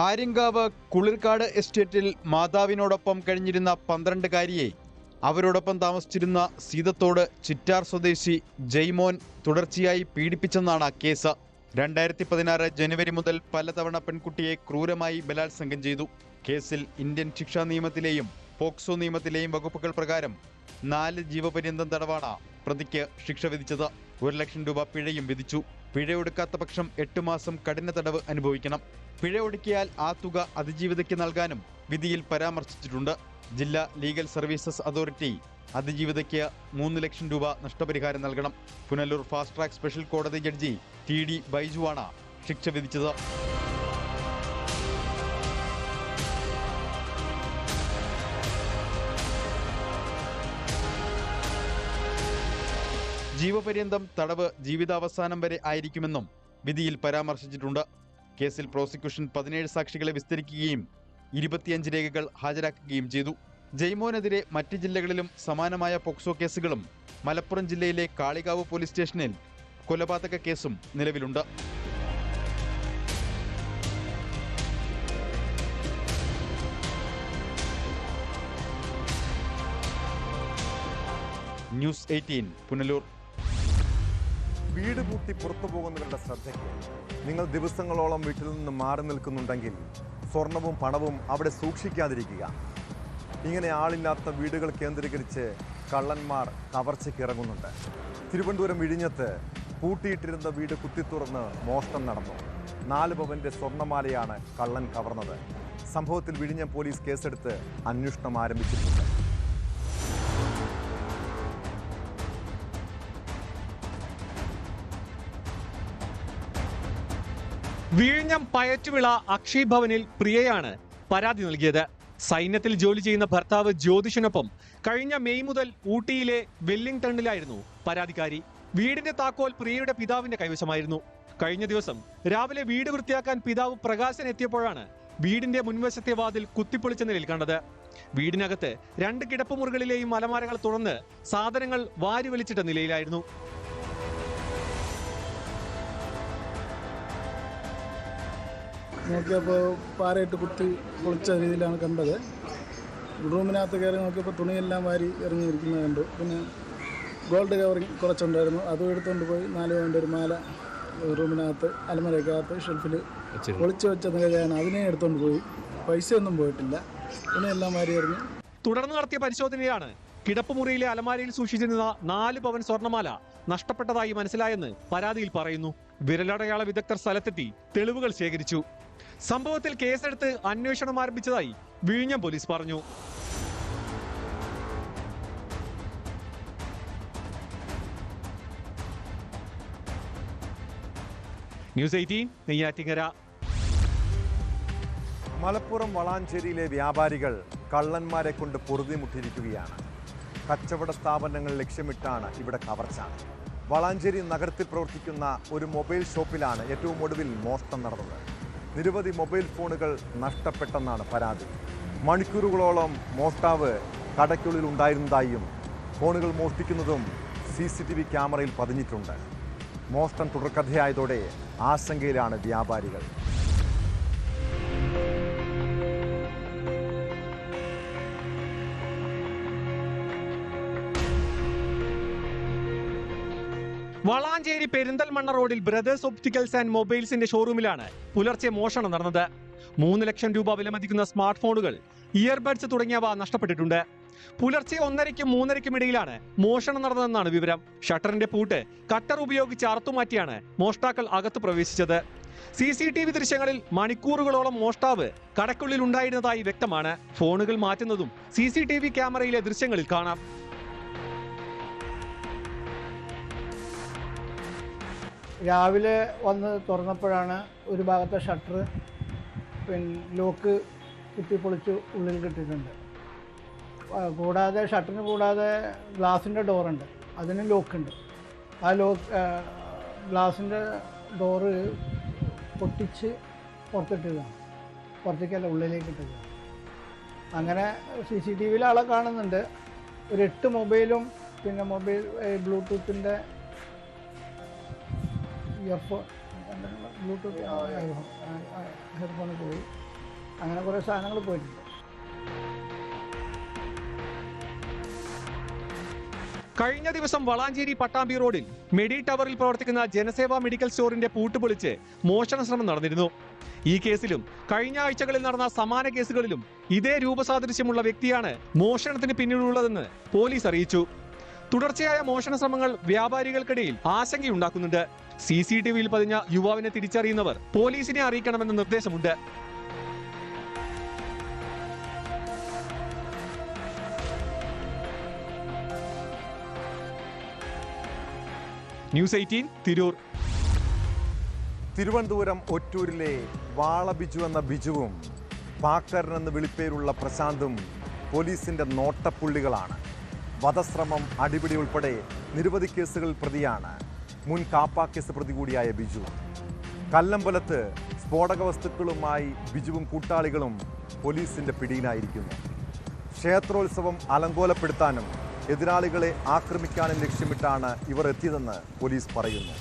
ആര്യങ്കാവ് കുളിർക്കാട് എസ്റ്റേറ്റിൽ മാതാവിനോടൊപ്പം കഴിഞ്ഞിരുന്ന 12കാരിയെ അവരോടൊപ്പം താമസിച്ചിരുന്ന സീതത്തോട് ചിറ്റാർ സ്വദേശി ജെയ്മോൻ തുടർച്ചയായി പീഡിപ്പിച്ചെന്നാണ് കേസ്. 2016 ജനുവരി മുതൽ പലതവണ പെൺകുട്ടിയെ ക്രൂരമായി ബലാത്സംഗം ചെയ്തു. കേസിൽ ഇന്ത്യൻ ശിക്ഷാ നിയമത്തിലെയും പോക്സോ നിയമത്തിലെയും വകുപ്പുകൾ പ്രകാരം 4 ജീവപര്യന്തം തടവാണ് പ്രതിക്ക് ശിക്ഷ വിധിച്ചത്. 1 ലക്ഷം രൂപ പിഴയും വിധിച്ചു. പിഴയൊടുക്കാത്ത പക്ഷം 8 മാസം കഠിന തടവ് അനുഭവിക്കണം. പിഴ ഒടുക്കിയാൽ ആ തുക അതിജീവിതയ്ക്ക് നൽകാനും വിധിയിൽ പരാമർശിച്ചിട്ടുണ്ട്. ജില്ലാ ലീഗൽ സർവീസസ് അതോറിറ്റി അതിജീവിതയ്ക്ക് 3 ലക്ഷം രൂപ നഷ്ടപരിഹാരം നൽകണം. പുനലൂർ ഫാസ്റ്റ് ട്രാക്ക് സ്പെഷ്യൽ കോടതി ജഡ്ജി TD ബൈജുവാണ് ശിക്ഷ വിധിച്ചത്. ജീവപര്യന്തം തടവ് ജീവിതാവസാനം വരെ ആയിരിക്കുമെന്നും വിധിയിൽ പരാമർശിച്ചിട്ടുണ്ട്. കേസിൽ പ്രോസിക്യൂഷൻ 17 സാക്ഷികളെ വിസ്തരിക്കുകയും 25 രേഖകൾ ഹാജരാക്കുകയും ചെയ്തു. ജയ്മോനെതിരെ മറ്റ് ജില്ലകളിലും സമാനമായ പോക്സോ കേസുകളും മലപ്പുറം ജില്ലയിലെ കാളികാവ് പോലീസ് സ്റ്റേഷനിൽ കൊലപാതക കേസും നിലവിലുണ്ട്. ന്യൂസ് 18 പുനലൂർ. വീട് പൂട്ടി പുറത്തു പോകുന്നവരുടെ ശ്രദ്ധയ്ക്ക്, നിങ്ങൾ ദിവസങ്ങളോളം വീട്ടിൽ നിന്ന് മാറി നിൽക്കുന്നുണ്ടെങ്കിൽ സ്വർണവും പണവും അവിടെ സൂക്ഷിക്കാതിരിക്കുക. ഇങ്ങനെ ആളില്ലാത്ത വീടുകൾ കേന്ദ്രീകരിച്ച് കള്ളന്മാർ കവർച്ചയ്ക്ക് ഇറങ്ങുന്നുണ്ട്. തിരുവനന്തപുരം വിഴിഞ്ഞത്ത് പൂട്ടിയിട്ടിരുന്ന വീട് കുത്തിത്തുറന്ന് മോഷണം നടന്നു. 4 പവന്റെ സ്വർണ്ണമാലയാണ് കള്ളൻ കവർന്നത്. സംഭവത്തിൽ വിഴിഞ്ഞം പോലീസ് കേസെടുത്ത് അന്വേഷണം ആരംഭിച്ചിട്ടുണ്ട്. വിഴിഞ്ഞം പയറ്റുവിള അക്ഷയ് ഭവനിൽ പ്രിയയാണ് പരാതി നൽകിയത്. സൈന്യത്തിൽ ജോലി ചെയ്യുന്ന ഭർത്താവ് ജ്യോതിഷിനൊപ്പം കഴിഞ്ഞ മെയ് മുതൽ ഊട്ടിയിലെ വെല്ലിംഗ്ടണിലായിരുന്നു പരാതിക്കാരി. വീടിന്റെ താക്കോൽ പ്രിയയുടെ പിതാവിന്റെ കൈവശമായിരുന്നു. കഴിഞ്ഞ ദിവസം രാവിലെ വീട് വൃത്തിയാക്കാൻ പിതാവ് പ്രകാശൻ എത്തിയപ്പോഴാണ് വീടിന്റെ മുൻവശത്തെ വാതിൽ കുത്തിപ്പൊളിച്ച നിലയിൽ കണ്ടത്. വീടിനകത്ത് 2 കിടപ്പുമുറികളിലെയും അലമാരകൾ തുറന്ന് സാധനങ്ങൾ വാരി വലിച്ചിട്ട നിലയിലായിരുന്നു. നോക്കിയപ്പോൾ പാറയിട്ട് കുത്തി പൊളിച്ച രീതിയിലാണ് കണ്ടത്. റൂമിനകത്ത് കയറി നോക്കിയപ്പോൾ തുണിയെല്ലാം വാരി ഇറങ്ങിയിരിക്കുന്നത് കണ്ടു. പിന്നെ ഗോൾഡ് കവറിങ് കുറച്ചുണ്ടായിരുന്നു, അതും എടുത്തുകൊണ്ട് പോയി 4 പവൻ്റെ ഒരു മാല റൂമിനകത്ത് അലമരക്കകത്ത് ഷെൽഫിൽ ഒളിച്ചു വെച്ച നിലയാണ്. അതിനെ എടുത്തുകൊണ്ട് പോയി. പൈസയൊന്നും പോയിട്ടില്ല, തുണിയെല്ലാം വാരി എറിഞ്ഞു. തുടർന്ന് നടത്തിയ പരിശോധനയാണ് കിടപ്പുമുറിയിലെ അലമാരയിൽ സൂക്ഷിച്ചിരുന്ന 4 പവൻ സ്വർണ്ണമാല നഷ്ടപ്പെട്ടതായി മനസ്സിലായെന്ന് പരാതിയിൽ പറയുന്നു. വിരലടയാള വിദഗ്ധർ സ്ഥലത്തെത്തി തെളിവുകൾ ശേഖരിച്ചു. സംഭവത്തിൽ കേസെടുത്ത് അന്വേഷണം ആരംഭിച്ചതായി വിഴിഞ്ഞം പോലീസ് പറഞ്ഞു. ന്യൂസ് 18 നെയ്യാറ്റിങ്കര. മലപ്പുറം വളാഞ്ചേരിയിലെ വ്യാപാരികൾ കള്ളന്മാരെ കൊണ്ട് പൊറുതിമുട്ടിയിരിക്കുകയാണ്. കച്ചവട സ്ഥാപനങ്ങൾ ലക്ഷ്യമിട്ടാണ് ഇവിടെ കവർച്ച. വളാഞ്ചേരി നഗരത്തിൽ പ്രവർത്തിക്കുന്ന ഒരു മൊബൈൽ ഷോപ്പിലാണ് ഏറ്റവും ഒടുവിൽ മോഷണം നടന്നത്. നിരവധി മൊബൈൽ ഫോണുകൾ നഷ്ടപ്പെട്ടെന്നാണ് പരാതി. മണിക്കൂറുകളോളം മോഷ്ടാവ് കടയ്ക്കുള്ളിൽ ഉണ്ടായിരുന്നതായും ഫോണുകൾ മോഷ്ടിക്കുന്നതും CCTV ക്യാമറയിൽ പതിഞ്ഞിട്ടുണ്ട്. മോഷണം തുടർക്കഥയായതോടെ ആശങ്കയിലാണ് വ്യാപാരികൾ. വളാഞ്ചേരി പെരിന്തൽമണ്ണ റോഡിൽ ബ്രദേഴ്സ് ഒപ്റ്റിക്കൽസ് ആൻഡ് മൊബൈൽസിന്റെ ഷോറൂമിലാണ് പുലർച്ചെ മോഷണം നടന്നത്. 3 ലക്ഷം രൂപ വിലമതിക്കുന്ന സ്മാർട്ട് ഫോണുകൾ, ഇയർബഡ്സ് തുടങ്ങിയവ നഷ്ടപ്പെട്ടിട്ടുണ്ട്. പുലർച്ചെ 1:30ക്കും 3:30ക്കും ഇടയിലാണ് മോഷണം നടന്നതെന്നാണ് വിവരം. ഷട്ടറിന്റെ പൂട്ട് കട്ടർ ഉപയോഗിച്ച് അറുത്തുമാറ്റിയാണ് മോഷ്ടാക്കൾ അകത്ത് പ്രവേശിച്ചത്. CCTV ദൃശ്യങ്ങളിൽ മണിക്കൂറുകളോളം മോഷ്ടാവ് കടയ്ക്കുള്ളിൽ ഉണ്ടായിരുന്നതായി വ്യക്തമാണ്. ഫോണുകൾ മാറ്റുന്നതും CCTV ക്യാമറയിലെ ദൃശ്യങ്ങളിൽ കാണാം. രാവിലെ വന്ന് തുറന്നപ്പോഴാണ് ഒരു ഭാഗത്തെ ഷട്ടർ ലോക്ക് കുത്തിപ്പൊളിച്ച് ഉള്ളിൽ കിട്ടിയിട്ടുണ്ട്. കൂടാതെ ഷട്ടറിന് കൂടാതെ ഗ്ലാസിൻ്റെ ഡോറുണ്ട്, അതിന് ലോക്കുണ്ട്. ആ ഗ്ലാസിൻ്റെ ഡോറ് പൊട്ടിച്ച് പുറത്തിട്ടതാണ്, പുറത്തേക്കല്ല ഉള്ളിലേക്ക് ഇട്ടത്. അങ്ങനെ CCTVയിൽ ആളെ കാണുന്നുണ്ട്. ഒരു 8 മൊബൈലും പിന്നെ മൊബൈൽ ബ്ലൂടൂത്തിൻ്റെ ബ്ലൂടൂത്ത് ഹെഡ്ഫോൺ പോയി. അങ്ങനെ കുറേ സാധനങ്ങൾ പോയിട്ടുണ്ട്. കഴിഞ്ഞ ദിവസം വളാഞ്ചേരി പട്ടാമ്പി റോഡിൽ മെഡി ടവറിൽ പ്രവർത്തിക്കുന്ന ജനസേവാ മെഡിക്കൽ സ്റ്റോറിന്റെ പൂട്ട് പൊളിച്ച് മോഷണ ശ്രമം നടന്നിരുന്നു. ഈ കേസിലും കഴിഞ്ഞ ആഴ്ചകളിൽ നടന്ന സമാന കേസുകളിലും ഇതേ രൂപസാദൃശ്യമുള്ള വ്യക്തിയാണ് മോഷണത്തിന് പിന്നിലുള്ളതെന്ന് പോലീസ് അറിയിച്ചു. തുടർച്ചയായ മോഷണ ശ്രമങ്ങൾ വ്യാപാരികൾക്കിടയിൽ ആശങ്കയുണ്ടാക്കുന്നുണ്ട്. CCTVയിൽ പതിഞ്ഞ യുവാവിനെ തിരിച്ചറിയുന്നവർ പോലീസിനെ അറിയിക്കണമെന്ന നിർദ്ദേശമുണ്ട്. ന്യൂസ് 18 തിരൂർ. തിരുവനന്തപുരം ഒറ്റൂരിലെ വാള ബിജു എന്ന ബിജുവും പാക്കരൻ എന്ന വിളിപ്പേരുള്ള പ്രശാന്തും പോലീസിന്റെ നോട്ടപ്പുള്ളികളാണ്. വധശ്രമം, അടിപിടി ഉൾപ്പെടെ നിരവധി കേസുകളിൽ പ്രതിയാണ് മുൻ കാപ്പ കേസ് പ്രതി കൂടിയായ ബിജു. കല്ലമ്പലത്ത് സ്ഫോടക വസ്തുക്കളുമായി ബിജുവും കൂട്ടാളികളും പോലീസിന്റെ പിടിയിലായിരിക്കുന്നു. ക്ഷേത്രോത്സവം അലങ്കോലപ്പെടുത്താനും എതിരാളികളെ ആക്രമിക്കാനും ലക്ഷ്യമിട്ടാണ് ഇവർ എത്തിയതെന്ന് പോലീസ് പറയുന്നു.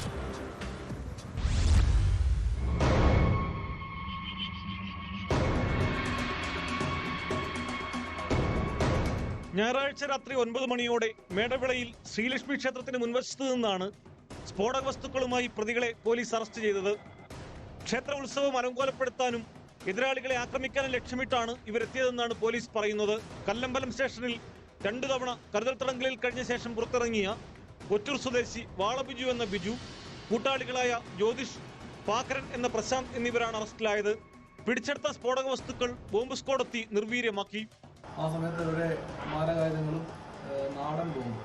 ഞായറാഴ്ച രാത്രി 9 മണിയോടെ മേടവിളയിൽ ശ്രീലക്ഷ്മി ക്ഷേത്രത്തിന് മുൻവശത്ത് നിന്നാണ് സ്ഫോടക വസ്തുക്കളുമായി പ്രതികളെ പോലീസ് അറസ്റ്റ് ചെയ്തത്. ക്ഷേത്ര ഉത്സവം അലങ്കോലപ്പെടുത്താനും എതിരാളികളെ ആക്രമിക്കാനും ലക്ഷ്യമിട്ടാണ് ഇവരെത്തിയതെന്നാണ് പോലീസ് പറയുന്നത്. കല്ലമ്പലം സ്റ്റേഷനിൽ 2 തവണ കരുതൽ തടങ്കലിൽ കഴിഞ്ഞ ശേഷം പുറത്തിറങ്ങിയ കൊറ്റൂർ സ്വദേശി വാള ബിജു എന്ന ബിജു, കൂട്ടാളികളായ ജ്യോതിഷ്, പാക്കരൻ എന്ന പ്രശാന്ത് എന്നിവരാണ് അറസ്റ്റിലായത്. പിടിച്ചെടുത്ത സ്ഫോടക വസ്തുക്കൾ ബോംബ് സ്ക്വാഡെത്തി നിർവീര്യമാക്കി. ആ സമയത്ത് ഇവിടെ മാരകായുധങ്ങളും നാടൻ ബോംബും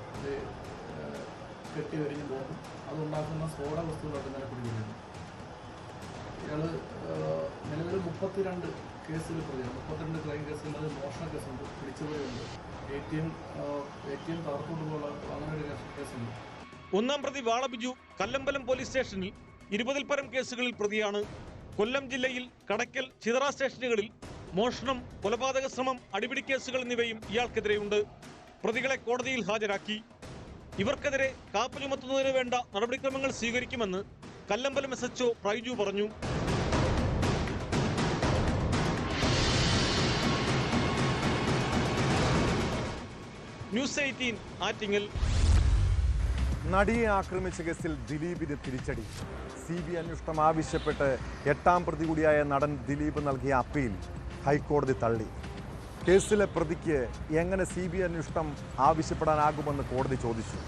കെട്ടി വരിഞ്ഞ ബോംബും അതുണ്ടാക്കുന്ന സ്ഫോടക വസ്തുക്കളൊക്കെ തന്നെ പിടികൂടിയിരുന്നു. ഇയാൾ നിലവിൽ 32 കേസുകൾ പ്രതിയാണ്. 32 ക്രൈം കേസുകൾ, അത് മോഷണ കേസുണ്ട്, പിടിച്ചുപോയുണ്ട്, ATM തകർത്തോട്ട് പോലുള്ള അങ്ങനെ ഒരു കേസുണ്ട്. ഒന്നാം പ്രതി വാള ബിജു കല്ലമ്പലം പോലീസ് സ്റ്റേഷനിൽ 20-ൽ പരം കേസുകളിൽ പ്രതിയാണ്. കൊല്ലം ജില്ലയിൽ കടയ്ക്കൽ, ചിതറ സ്റ്റേഷനുകളിൽ മോഷണം, കൊലപാതക ശ്രമം, അടിപിടി കേസുകൾ എന്നിവയും ഇയാൾക്കെതിരെയുണ്ട്. പ്രതികളെ കോടതിയിൽ ഹാജരാക്കി. ഇവർക്കെതിരെ കാപ്പ ചുമത്തുന്നതിന് വേണ്ട നടപടിക്രമങ്ങൾ സ്വീകരിക്കുമെന്ന് കല്ലമ്പലം SHO പ്രൈജു പറഞ്ഞു. ന്യൂസ് 18 ആറ്റിങ്ങൽ. നടിയെ ആക്രമിച്ച കേസിൽ ദിലീപിന് തിരിച്ചടി. CBI അന്വേഷണം ആവശ്യപ്പെട്ട് 8ാം പ്രതി കൂടിയായ നടൻ ദിലീപ് നൽകിയ അപ്പീൽ ഹൈക്കോടതി തള്ളി. കേസിലെ പ്രതിക്ക് എങ്ങനെ CBI അന്വേഷണം ആവശ്യപ്പെടാനാകുമെന്ന് കോടതി ചോദിച്ചു.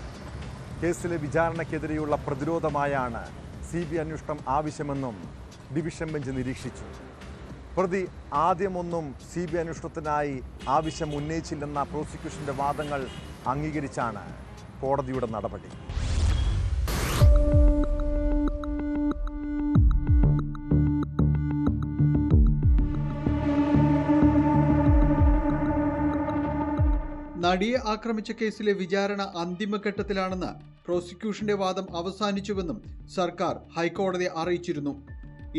കേസിലെ വിചാരണയ്ക്കെതിരെയുള്ള പ്രതിരോധമായാണ് CBI അന്വേഷണം ആവശ്യമെന്നും ഡിവിഷൻ ബെഞ്ച് നിരീക്ഷിച്ചു. പ്രതി ആദ്യമൊന്നും CBI അന്വേഷണത്തിനായി ആവശ്യം ഉന്നയിച്ചില്ലെന്ന പ്രോസിക്യൂഷന്റെ വാദങ്ങൾ അംഗീകരിച്ചാണ് കോടതിയുടെ നടപടി. നടിയെ ആക്രമിച്ച കേസിലെ വിചാരണ അന്തിമഘട്ടത്തിലാണെന്ന് പ്രോസിക്യൂഷന്റെ വാദം അവസാനിച്ചുവെന്നും സർക്കാർ ഹൈക്കോടതിയെ അറിയിച്ചിരുന്നു.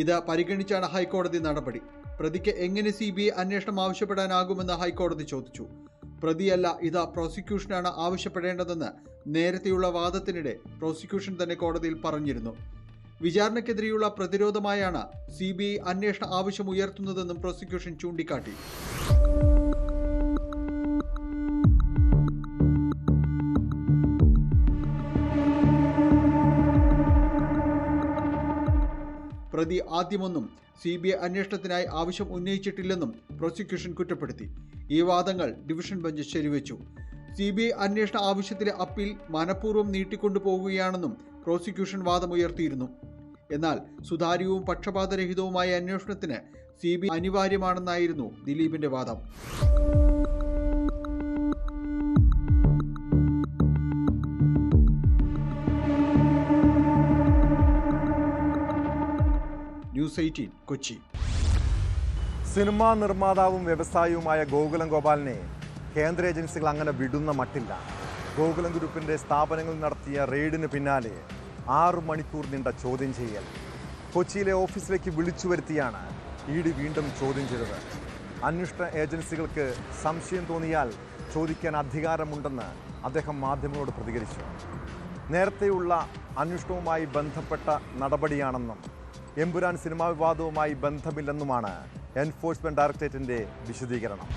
ഇത് പരിഗണിച്ചാണ് ഹൈക്കോടതി നടപടി. പ്രതിക്ക് എങ്ങനെ CBI അന്വേഷണം ആവശ്യപ്പെടാനാകുമെന്ന് ഹൈക്കോടതി ചോദിച്ചു. പ്രതിയല്ല, ഇത് പ്രോസിക്യൂഷനാണ് ആവശ്യപ്പെടേണ്ടതെന്ന് നേരത്തെയുള്ള വാദത്തിനിടെ പ്രോസിക്യൂഷൻ തന്നെ കോടതിയിൽ പറഞ്ഞിരുന്നു. വിചാരണയ്ക്കെതിരെയുള്ള പ്രതിരോധമായാണ് CBI അന്വേഷണ ആവശ്യം ഉയർത്തുന്നതെന്നും പ്രോസിക്യൂഷൻ ചൂണ്ടിക്കാട്ടി. പ്രതി ആദ്യമൊന്നും CBI അന്വേഷണത്തിനായി ആവശ്യം ഉന്നയിച്ചിട്ടില്ലെന്നും പ്രോസിക്യൂഷൻ കുറ്റപ്പെടുത്തി. ഈ വാദങ്ങൾ ഡിവിഷൻ ബെഞ്ച് ശരിവെച്ചു. CBI അന്വേഷണ ആവശ്യത്തിലെ അപ്പീൽ മനഃപൂർവ്വം നീട്ടിക്കൊണ്ടുപോകുകയാണെന്നും പ്രോസിക്യൂഷൻ വാദമുയർത്തിയിരുന്നു. എന്നാൽ സുതാര്യവും പക്ഷപാതരഹിതവുമായ അന്വേഷണത്തിന് CBI അനിവാര്യമാണെന്നായിരുന്നു ദിലീപിന്റെ വാദം. ന്യൂസ് 18 കൊച്ചി. സിനിമാ നിർമ്മാതാവും വ്യവസായിയുമായ ഗോകുലം ഗോപാലിനെ കേന്ദ്ര ഏജൻസികൾ അങ്ങനെ വിടുന്ന മട്ടില്ല. ഗോകുലം ഗ്രൂപ്പിന്റെ സ്ഥാപനങ്ങളിൽ നടത്തിയ റെയ്ഡിന് പിന്നാലെ 6 മണിക്കൂർ നീണ്ട ചോദ്യം ചെയ്യൽ. കൊച്ചിയിലെ ഓഫീസിലേക്ക് വിളിച്ചു വരുത്തിയാണ് ED വീണ്ടും ചോദ്യം ചെയ്തത്. അന്വേഷണ ഏജൻസികൾക്ക് സംശയം തോന്നിയാൽ ചോദിക്കാൻ അധികാരമുണ്ടെന്ന് അദ്ദേഹം മാധ്യമങ്ങളോട് പ്രതികരിച്ചു. നേരത്തെയുള്ള അന്വേഷണവുമായി ബന്ധപ്പെട്ട നടപടിയാണെന്നും എമ്പുരാൻ സിനിമാ വിവാദവുമായി ബന്ധമില്ലെന്നുമാണ് എൻഫോഴ്സ്മെന്റ് ഡയറക്ടറേറ്റിന്റെ വിശദീകരണം.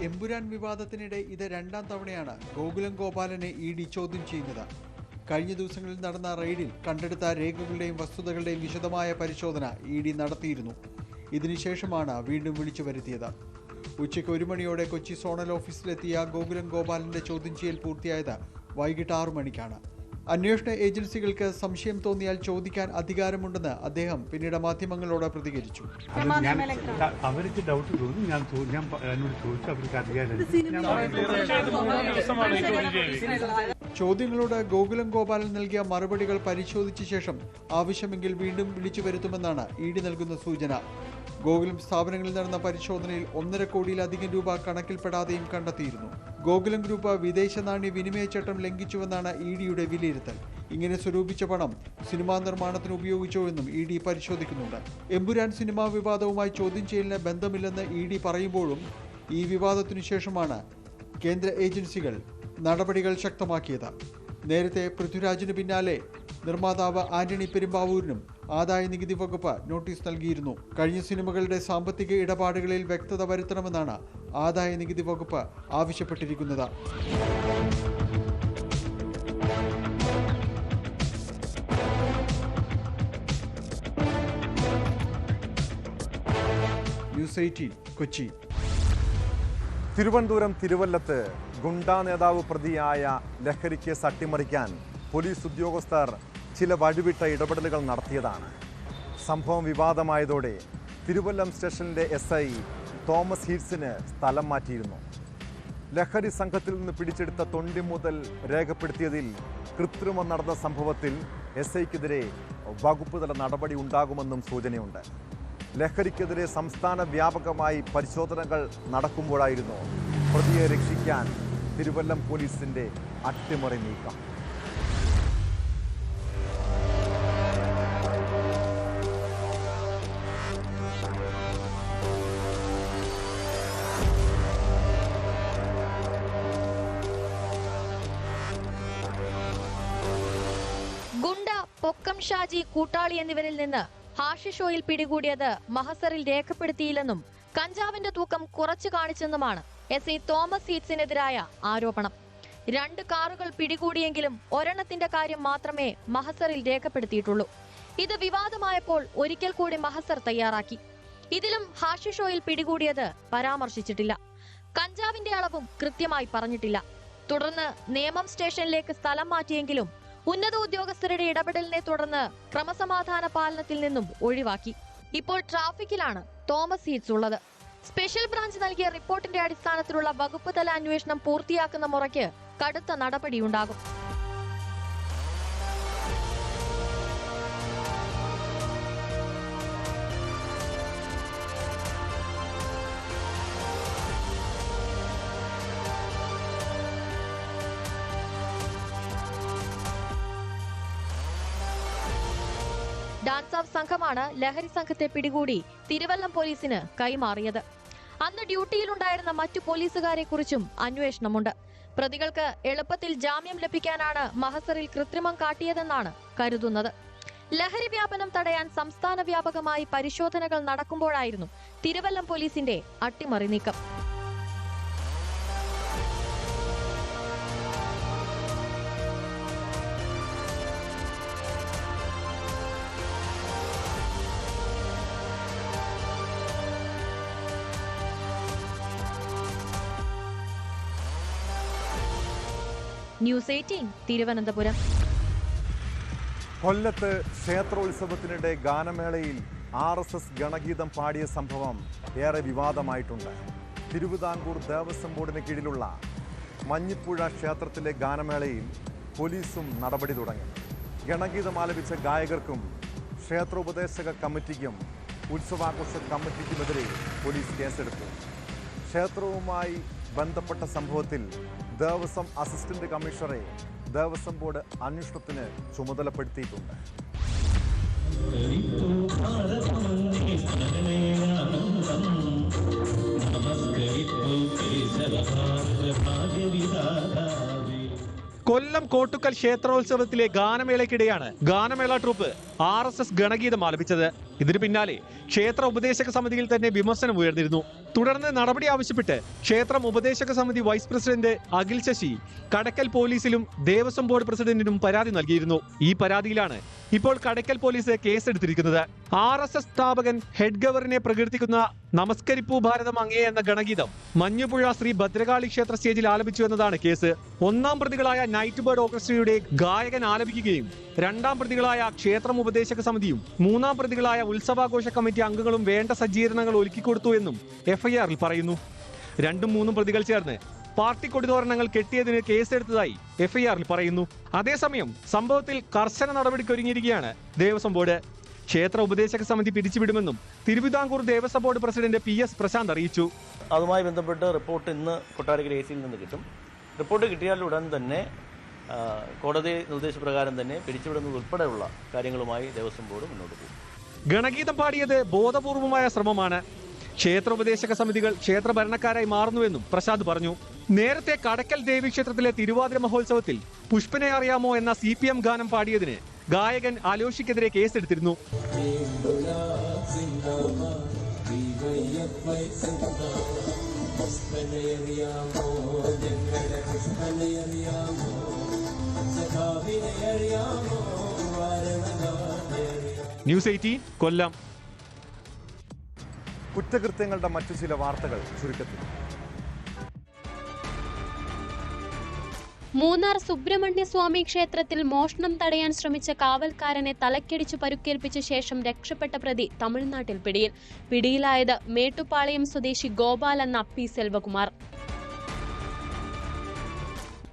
എമ്പുരാൻ വിവാദത്തിനിടെ ഇത് 2ാം തവണയാണ് ഗോകുലം ഗോപാലനെ ED ചോദ്യം ചെയ്യുന്നത്. കഴിഞ്ഞ ദിവസങ്ങളിൽ നടന്ന റെയ്ഡിൽ കണ്ടെടുത്ത രേഖകളുടെയും വസ്തുതകളുടെയും വിശദമായ പരിശോധന ED നടത്തിയിരുന്നു. ഇതിനുശേഷമാണ് വീണ്ടും വിളിച്ചു വരുത്തിയത്. ഉച്ചയ്ക്ക് 1 മണിയോടെ കൊച്ചി സോണൽ ഓഫീസിലെത്തിയ ഗോകുലം ഗോപാലന്റെ ചോദ്യം ചെയ്യൽ പൂർത്തിയായത് വൈകിട്ട് 6 മണിക്കാണ്. അന്വേഷണ ഏജൻസികൾക്ക് സംശയം തോന്നിയാൽ ചോദിക്കാൻ അധികാരമുണ്ടെന്ന് അദ്ദേഹം പിന്നീട് മാധ്യമങ്ങളോട് പ്രതികരിച്ചു. അവർക്ക് ഡൗട്ട് തോന്നി, ഞാൻ എന്നോട് ചോദിച്ചു, അവർക്ക് അധികാരം. ചോദ്യങ്ങളോട് ഗോകുലം ഗോപാലൻ നൽകിയ മറുപടികൾ പരിശോധിച്ച ശേഷം ആവശ്യമെങ്കിൽ വീണ്ടും വിളിച്ചു വരുത്തുമെന്നാണ് ED നൽകുന്ന സൂചന. ഗോകുലം സ്ഥാപനങ്ങളിൽ നടന്ന പരിശോധനയിൽ 1.5 കോടിയിലധികം രൂപ കണക്കിൽപ്പെടാതെയും കണ്ടെത്തിയിരുന്നു. ഗോകുലം ഗ്രൂപ്പ് വിദേശ നാണ്യ വിനിമയ ചട്ടം ലംഘിച്ചുവെന്നാണ് EDയുടെ വിലയിരുത്തൽ. ഇങ്ങനെ സ്വരൂപിച്ച പണം സിനിമാ നിർമ്മാണത്തിന് ഉപയോഗിച്ചോ എന്നും ED പരിശോധിക്കുന്നുണ്ട്. എമ്പുരാൻ സിനിമാ വിവാദവുമായി ചോദ്യം ചെയ്യലിന് ബന്ധമില്ലെന്ന് ED പറയുമ്പോഴും ഈ വിവാദത്തിനു ശേഷമാണ് കേന്ദ്ര ഏജൻസികൾ നടപടികൾ ശക്തമാക്കിയത്. നേരത്തെ പൃഥ്വിരാജിന് പിന്നാലെ നിർമ്മാതാവ് ആന്റണി പെരുമ്പാവൂരിനും ആദായ നികുതി വകുപ്പ് നോട്ടീസ് നൽകിയിരുന്നു. കഴിഞ്ഞ സിനിമകളുടെ സാമ്പത്തിക ഇടപാടുകളിൽ വ്യക്തത വരുത്തണമെന്നാണ് ആദായ നികുതി വകുപ്പ് ആവശ്യപ്പെട്ടിരിക്കുന്നത്. ന്യൂസ് 18 കൊച്ചി. തിരുവനന്തപുരം തിരുവല്ലത്ത് ഗുണ്ടാ നേതാവ് പ്രതിയായ ലഹരി കേസ് അട്ടിമറിക്കാൻ പോലീസ് ഉദ്യോഗസ്ഥർ ചില വഴിവിട്ട ഇടപെടലുകൾ നടത്തിയതാണ്. സംഭവം വിവാദമായതോടെ തിരുവല്ലം സ്റ്റേഷനിലെ SI തോമസ് ഹീറ്റ്സിന് സ്ഥലം മാറ്റിയിരുന്നു. ലഹരി സംഘത്തിൽ നിന്ന് പിടിച്ചെടുത്ത തൊണ്ടി മുതൽ രേഖപ്പെടുത്തിയതിൽ കൃത്രിമം നടന്ന സംഭവത്തിൽ SIക്കെതിരെ വകുപ്പ് തല നടപടി ഉണ്ടാകുമെന്നും സൂചനയുണ്ട്. ലഹരിക്കെതിരെ സംസ്ഥാന വ്യാപകമായി പരിശോധനകൾ നടക്കുമ്പോഴായിരുന്നു പ്രതിയെ രക്ഷിക്കാൻ തിരുവല്ലം പോലീസിന്റെ അട്ടിമറി നീക്കം. ഗുണ്ട, പൊക്കം ഷാജി, കൂട്ടാളി എന്നിവരിൽ നിന്ന് ഹാഷിഷ് ഓയിൽ പിടികൂടിയത് മഹസറിൽ രേഖപ്പെടുത്തിയില്ലെന്നും കഞ്ചാവിന്റെ തൂക്കം കുറച്ചു കാണിച്ചെന്നുമാണ് SI തോമസ് ഹീറ്റ്സിനെതിരായ ആരോപണം. 2 കാറുകൾ പിടികൂടിയെങ്കിലും ഒരെണ്ണത്തിന്റെ കാര്യം മാത്രമേ മഹസറിൽ രേഖപ്പെടുത്തിയിട്ടുള്ളൂ. ഇത് വിവാദമായപ്പോൾ ഒരിക്കൽ കൂടി മഹസർ തയ്യാറാക്കി. ഇതിലും ഹാഷിഷ് ഓയിൽ പിടികൂടിയത് പരാമർശിച്ചിട്ടില്ല. കഞ്ചാവിന്റെ അളവും കൃത്യമായി പറഞ്ഞിട്ടില്ല. തുടർന്ന് നേമം സ്റ്റേഷനിലേക്ക് സ്ഥലം മാറ്റിയെങ്കിലും ഉന്നത ഉദ്യോഗസ്ഥരുടെ ഇടപെടലിനെ തുടർന്ന് ക്രമസമാധാന പാലനത്തിൽ നിന്നും ഒഴിവാക്കി. ഇപ്പോൾ ട്രാഫിക്കിലാണ് തോമസ് ഹീറ്റ്സ് ഉള്ളത്. സ്പെഷ്യൽ ബ്രാഞ്ച് നൽകിയ റിപ്പോർട്ടിന്റെ അടിസ്ഥാനത്തിലുള്ള വകുപ്പ് തല അന്വേഷണം പൂർത്തിയാക്കുന്ന മുറയ്ക്ക് കടുത്ത നടപടിയുണ്ടാകും. ഡാൻസ് ഓഫ് സംഘമാണ് ലഹരി സംഘത്തെ പിടികൂടി തിരുവല്ലം പോലീസിന് കൈമാറിയത്. അന്ന് ഡ്യൂട്ടിയിലുണ്ടായിരുന്ന മറ്റു പോലീസുകാരെ കുറിച്ചും അന്വേഷണമുണ്ട്. പ്രതികൾക്ക് എളുപ്പത്തിൽ ജാമ്യം ലഭിക്കാനാണ് മഹസറിൽ കൃത്രിമം കാട്ടിയതെന്നാണ് കരുതുന്നത്. ലഹരി വ്യാപനം തടയാൻ സംസ്ഥാന വ്യാപകമായി പരിശോധനകൾ നടക്കുമ്പോഴായിരുന്നു തിരുവല്ലം പോലീസിന്റെ അട്ടിമറി നീക്കം. ന്യൂസ് 18 തിരുവനന്തപുരം. കൊല്ലത്ത് ക്ഷേത്രോത്സവത്തിനിടെ ഗാനമേളയിൽ RSS ഗണഗീതം പാടിയ സംഭവം ഏറെ വിവാദമായിട്ടുണ്ട്. തിരുവിതാംകൂർ ദേവസ്വം ബോർഡിന് കീഴിലുള്ള മഞ്ഞിപ്പുഴ ക്ഷേത്രത്തിലെ ഗാനമേളയിൽ പോലീസും നടപടി തുടങ്ങി. ഗണഗീതം ആലപിച്ച ഗായകർക്കും ക്ഷേത്രോപദേശക കമ്മിറ്റിക്കും ഉത്സവാഘോഷ കമ്മിറ്റിക്കുമെതിരെ പോലീസ് കേസെടുത്തു. ക്ഷേത്രവുമായി ബന്ധപ്പെട്ട സംഭവത്തിൽ ദേവസ്വം അസിസ്റ്റന്റ് കമ്മീഷണറെ ദേവസ്വം ബോർഡ് അന്വേഷണത്തിന് ചുമതലപ്പെടുത്തിയിട്ടുണ്ട്. കൊല്ലം കോട്ടുക്കൽ ക്ഷേത്രോത്സവത്തിലെ ഗാനമേളയ്ക്കിടെയാണ് ഗാനമേള ട്രൂപ്പ് RSS ഗണഗീതം ആലപിച്ചത്. ഇതിനു പിന്നാലെ ക്ഷേത്ര ഉപദേശക സമിതിയിൽ തന്നെ വിമർശനം ഉയർന്നിരുന്നു. തുടർന്ന് നടപടി ആവശ്യപ്പെട്ട് ക്ഷേത്രം ഉപദേശക സമിതി വൈസ് പ്രസിഡന്റ് അഖിൽ ശശി കടക്കൽ പോലീസിലും ദേവസ്വം ബോർഡ് പ്രസിഡന്റിനും പരാതി നൽകിയിരുന്നു. ഈ പരാതിയിലാണ് ഇപ്പോൾ കടക്കൽ പോലീസ് കേസെടുത്തിരിക്കുന്നത്. RSS സ്ഥാപകൻ ഹെഡ് ഗവർണറെ പ്രകീർത്തിക്കുന്ന നമസ്കരിപ്പൂ ഭാരതം അങ്ങേ എന്ന ഗണഗീതം മഞ്ഞുപുഴ ശ്രീ ഭദ്രകാളി ക്ഷേത്ര സ്റ്റേജിൽ ആലപിച്ചു എന്നതാണ് കേസ്. ഒന്നാം പ്രതികളായ നൈറ്റ് ബേർഡ് ഓർക്കസ്ട്രയുടെ ഗായകൻ ആലപിക്കുകയും രണ്ടാം പ്രതികളായ ക്ഷേത്രം ഉപദേശക സമിതിയും മൂന്നാം പ്രതികളായ ഉത്സവാഘോഷ കമ്മിറ്റി അംഗങ്ങളും വേണ്ട സജ്ജീകരണങ്ങൾ ഒരുക്കിക്കൊടുത്തു എന്നും FIR-ൽ പറയുന്നു. 2-3 പ്രതികൾ ചേർന്ന് പാർട്ടി കൊടിതോരണങ്ങൾ കെട്ടിയതിന് കേസെടുത്തതായി FIR-ൽ പറയുന്നു. അതേസമയം സംഭവത്തിൽ കർശന നടപടിക്കൊരുങ്ങിയിരിക്കുകയാണ് ദേവസ്വം ബോർഡ്. ക്ഷേത്ര ഉപദേശക സമിതി പിരിച്ചുവിടുമെന്നും Travancore Devaswom board president PS Prasanth അറിയിച്ചു. അതുമായി ബന്ധപ്പെട്ട് റിപ്പോർട്ട് ഇന്ന് കൊട്ടാരക്കര AC-യിൽ നിന്ന് കിട്ടും. റിപ്പോർട്ട് കിട്ടിയാൽ ഉടൻ തന്നെ കോടതി നിർദ്ദേശപ്രകാരം തന്നെ പിരിച്ചുവിടുന്നത് ഉൾപ്പെടെയുള്ള കാര്യങ്ങളുമായി ദേവസ്വം ബോർഡ് മുന്നോട്ട് പോകും. ഗണഗീതം പാടിയത് ബോധപൂർവമായ ശ്രമമാണ്. ക്ഷേത്ര ഉപദേശക സമിതികൾ ക്ഷേത്ര ഭരണക്കാരായി മാറുന്നുവെന്നും പ്രസാദ് പറഞ്ഞു. നേരത്തെ കടക്കൽ ദേവീക്ഷേത്രത്തിലെ തിരുവാതിര മഹോത്സവത്തിൽ പുഷ്പനെ അറിയാമോ എന്ന CPM ഗാനം പാടിയതിന് ഗായകൻ അലോഷിക്കെതിരെ കേസെടുത്തിരുന്നു. ന്യൂസ് 18 കൊല്ലം. കുറ്റകൃത്യങ്ങളുടെ മറ്റു ചില വാർത്തകൾ ചുരുക്കത്തിൽ. മൂന്നാർ സുബ്രഹ്മണ്യസ്വാമി ക്ഷേത്രത്തിൽ മോഷണം തടയാൻ ശ്രമിച്ച കാവൽക്കാരനെ തലക്കടിച്ചു പരുക്കേൽപ്പിച്ച ശേഷം രക്ഷപ്പെട്ട പ്രതി തമിഴ്നാട്ടിൽ പിടിയിൽ. പിടിയിലായത് മേട്ടുപ്പാളയം സ്വദേശി ഗോപാൽ എന്ന P. സെൽവകുമാർ.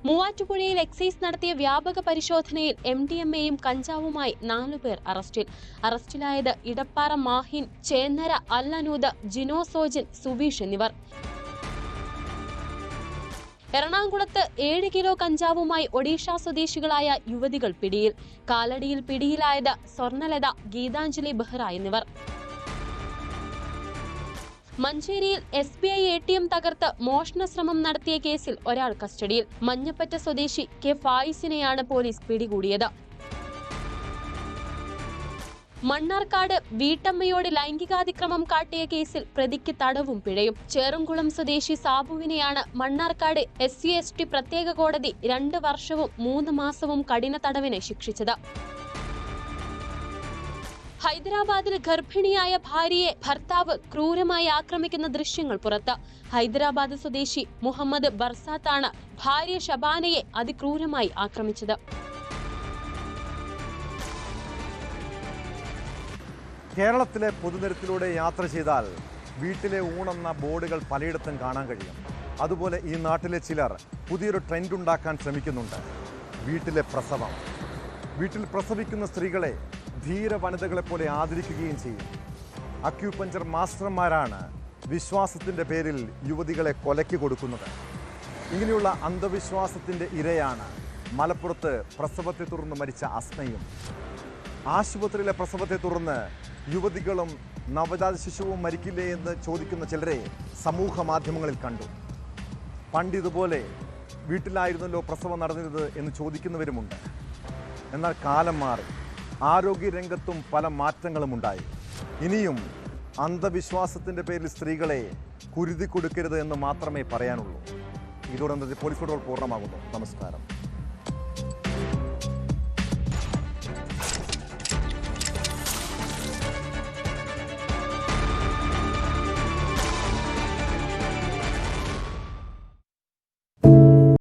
മൂവാറ്റുപുഴയിൽ എക്സൈസ് നടത്തിയ വ്യാപക പരിശോധനയിൽ MDMA-യും കഞ്ചാവുമായി 4 പേർ അറസ്റ്റിൽ. അറസ്റ്റിലായത് ഇടപ്പാറ മാഹിൻ, ചേന്നര അല്ലനൂദ്, ജിനോസോജൻ, സുബീഷ് എന്നിവർ. എറണാകുളത്ത് 7 കിലോ കഞ്ചാവുമായി ഒഡീഷ സ്വദേശികളായ യുവതികൾ പിടിയിൽ. കാലടിയിൽ പിടിയിലായത് സ്വർണലത, ഗീതാഞ്ജലി ബെഹ്റ എന്നിവർ. മഞ്ചേരിയിൽ SBI ATM തകർത്ത് മോഷണ ശ്രമം നടത്തിയ കേസിൽ ഒരാൾ കസ്റ്റഡിയിൽ. മഞ്ഞപ്പറ്റ സ്വദേശി K. ഫായിസിനെയാണ് പോലീസ് പിടികൂടിയത്. മണ്ണാർക്കാട് വീട്ടമ്മയോട് ലൈംഗികാതിക്രമം കാട്ടിയ കേസിൽ പ്രതിക്ക് തടവും പിഴയും. ചേറുംകുളം സ്വദേശി സാബുവിനെയാണ് മണ്ണാർക്കാട് SC/ST പ്രത്യേക കോടതി 2 വർഷവും 3 മാസവും കഠിന തടവിന് ശിക്ഷിച്ചത്. ഹൈദരാബാദിൽ ഗർഭിണിയായ ഭാര്യയെ ഭർത്താവ് ക്രൂരമായി ആക്രമിക്കുന്ന ദൃശ്യങ്ങൾ പുറത്ത്. ഹൈദരാബാദ് സ്വദേശി മുഹമ്മദ് ബർസാത്താണ് ഭാര്യ ഷബാനയെ അതിക്രൂരമായി ആക്രമിച്ചത്. കേരളത്തിലെ പൊതുനിരത്തിലൂടെ യാത്ര ചെയ്താൽ വീട്ടിലെ ഊണെന്ന ബോർഡുകൾ പലയിടത്തും കാണാൻ കഴിയും. അതുപോലെ ഈ നാട്ടിലെ ചിലർ പുതിയൊരു ട്രെൻഡ് ഉണ്ടാക്കാൻ ശ്രമിക്കുന്നുണ്ട്. വീട്ടിലെ പ്രസവം. വീട്ടിൽ പ്രസവിക്കുന്ന സ്ത്രീകളെ ധീര വനിതകളെപ്പോലെ ആദരിക്കുകയും ചെയ്യും. അക്യൂപഞ്ചർ മാസ്റ്റർമാരാണ് വിശ്വാസത്തിൻ്റെ പേരിൽ യുവതികളെ കൊലയ്ക്ക് കൊടുക്കുന്നത്. ഇങ്ങനെയുള്ള അന്ധവിശ്വാസത്തിൻ്റെ ഇരയാണ് മലപ്പുറത്ത് പ്രസവത്തെ തുടർന്ന് മരിച്ച അസ്നയും. ആശുപത്രിയിലെ പ്രസവത്തെ തുടർന്ന് യുവതികളും നവജാത ശിശുവും മരിക്കില്ലേ എന്ന് ചോദിക്കുന്ന ചിലരെ സമൂഹ മാധ്യമങ്ങളിൽ കണ്ടു. പണ്ടിതുപോലെ വീട്ടിലായിരുന്നല്ലോ പ്രസവം നടന്നിരുന്നത് എന്ന് ചോദിക്കുന്നവരുമുണ്ട്. എന്നാൽ കാലം മാറി. ആരോഗ്യരംഗത്തും പല മാറ്റങ്ങളും ഉണ്ടായി. ഇനിയും അന്ധവിശ്വാസത്തിൻ്റെ പേരിൽ സ്ത്രീകളെ കുരുതി കൊടുക്കരുത് എന്ന് മാത്രമേ പറയാനുള്ളൂ. ഇതോടെ പോലീസ് ഫുട്ബോൾ പൂർണ്ണമാകുന്നു. നമസ്കാരം.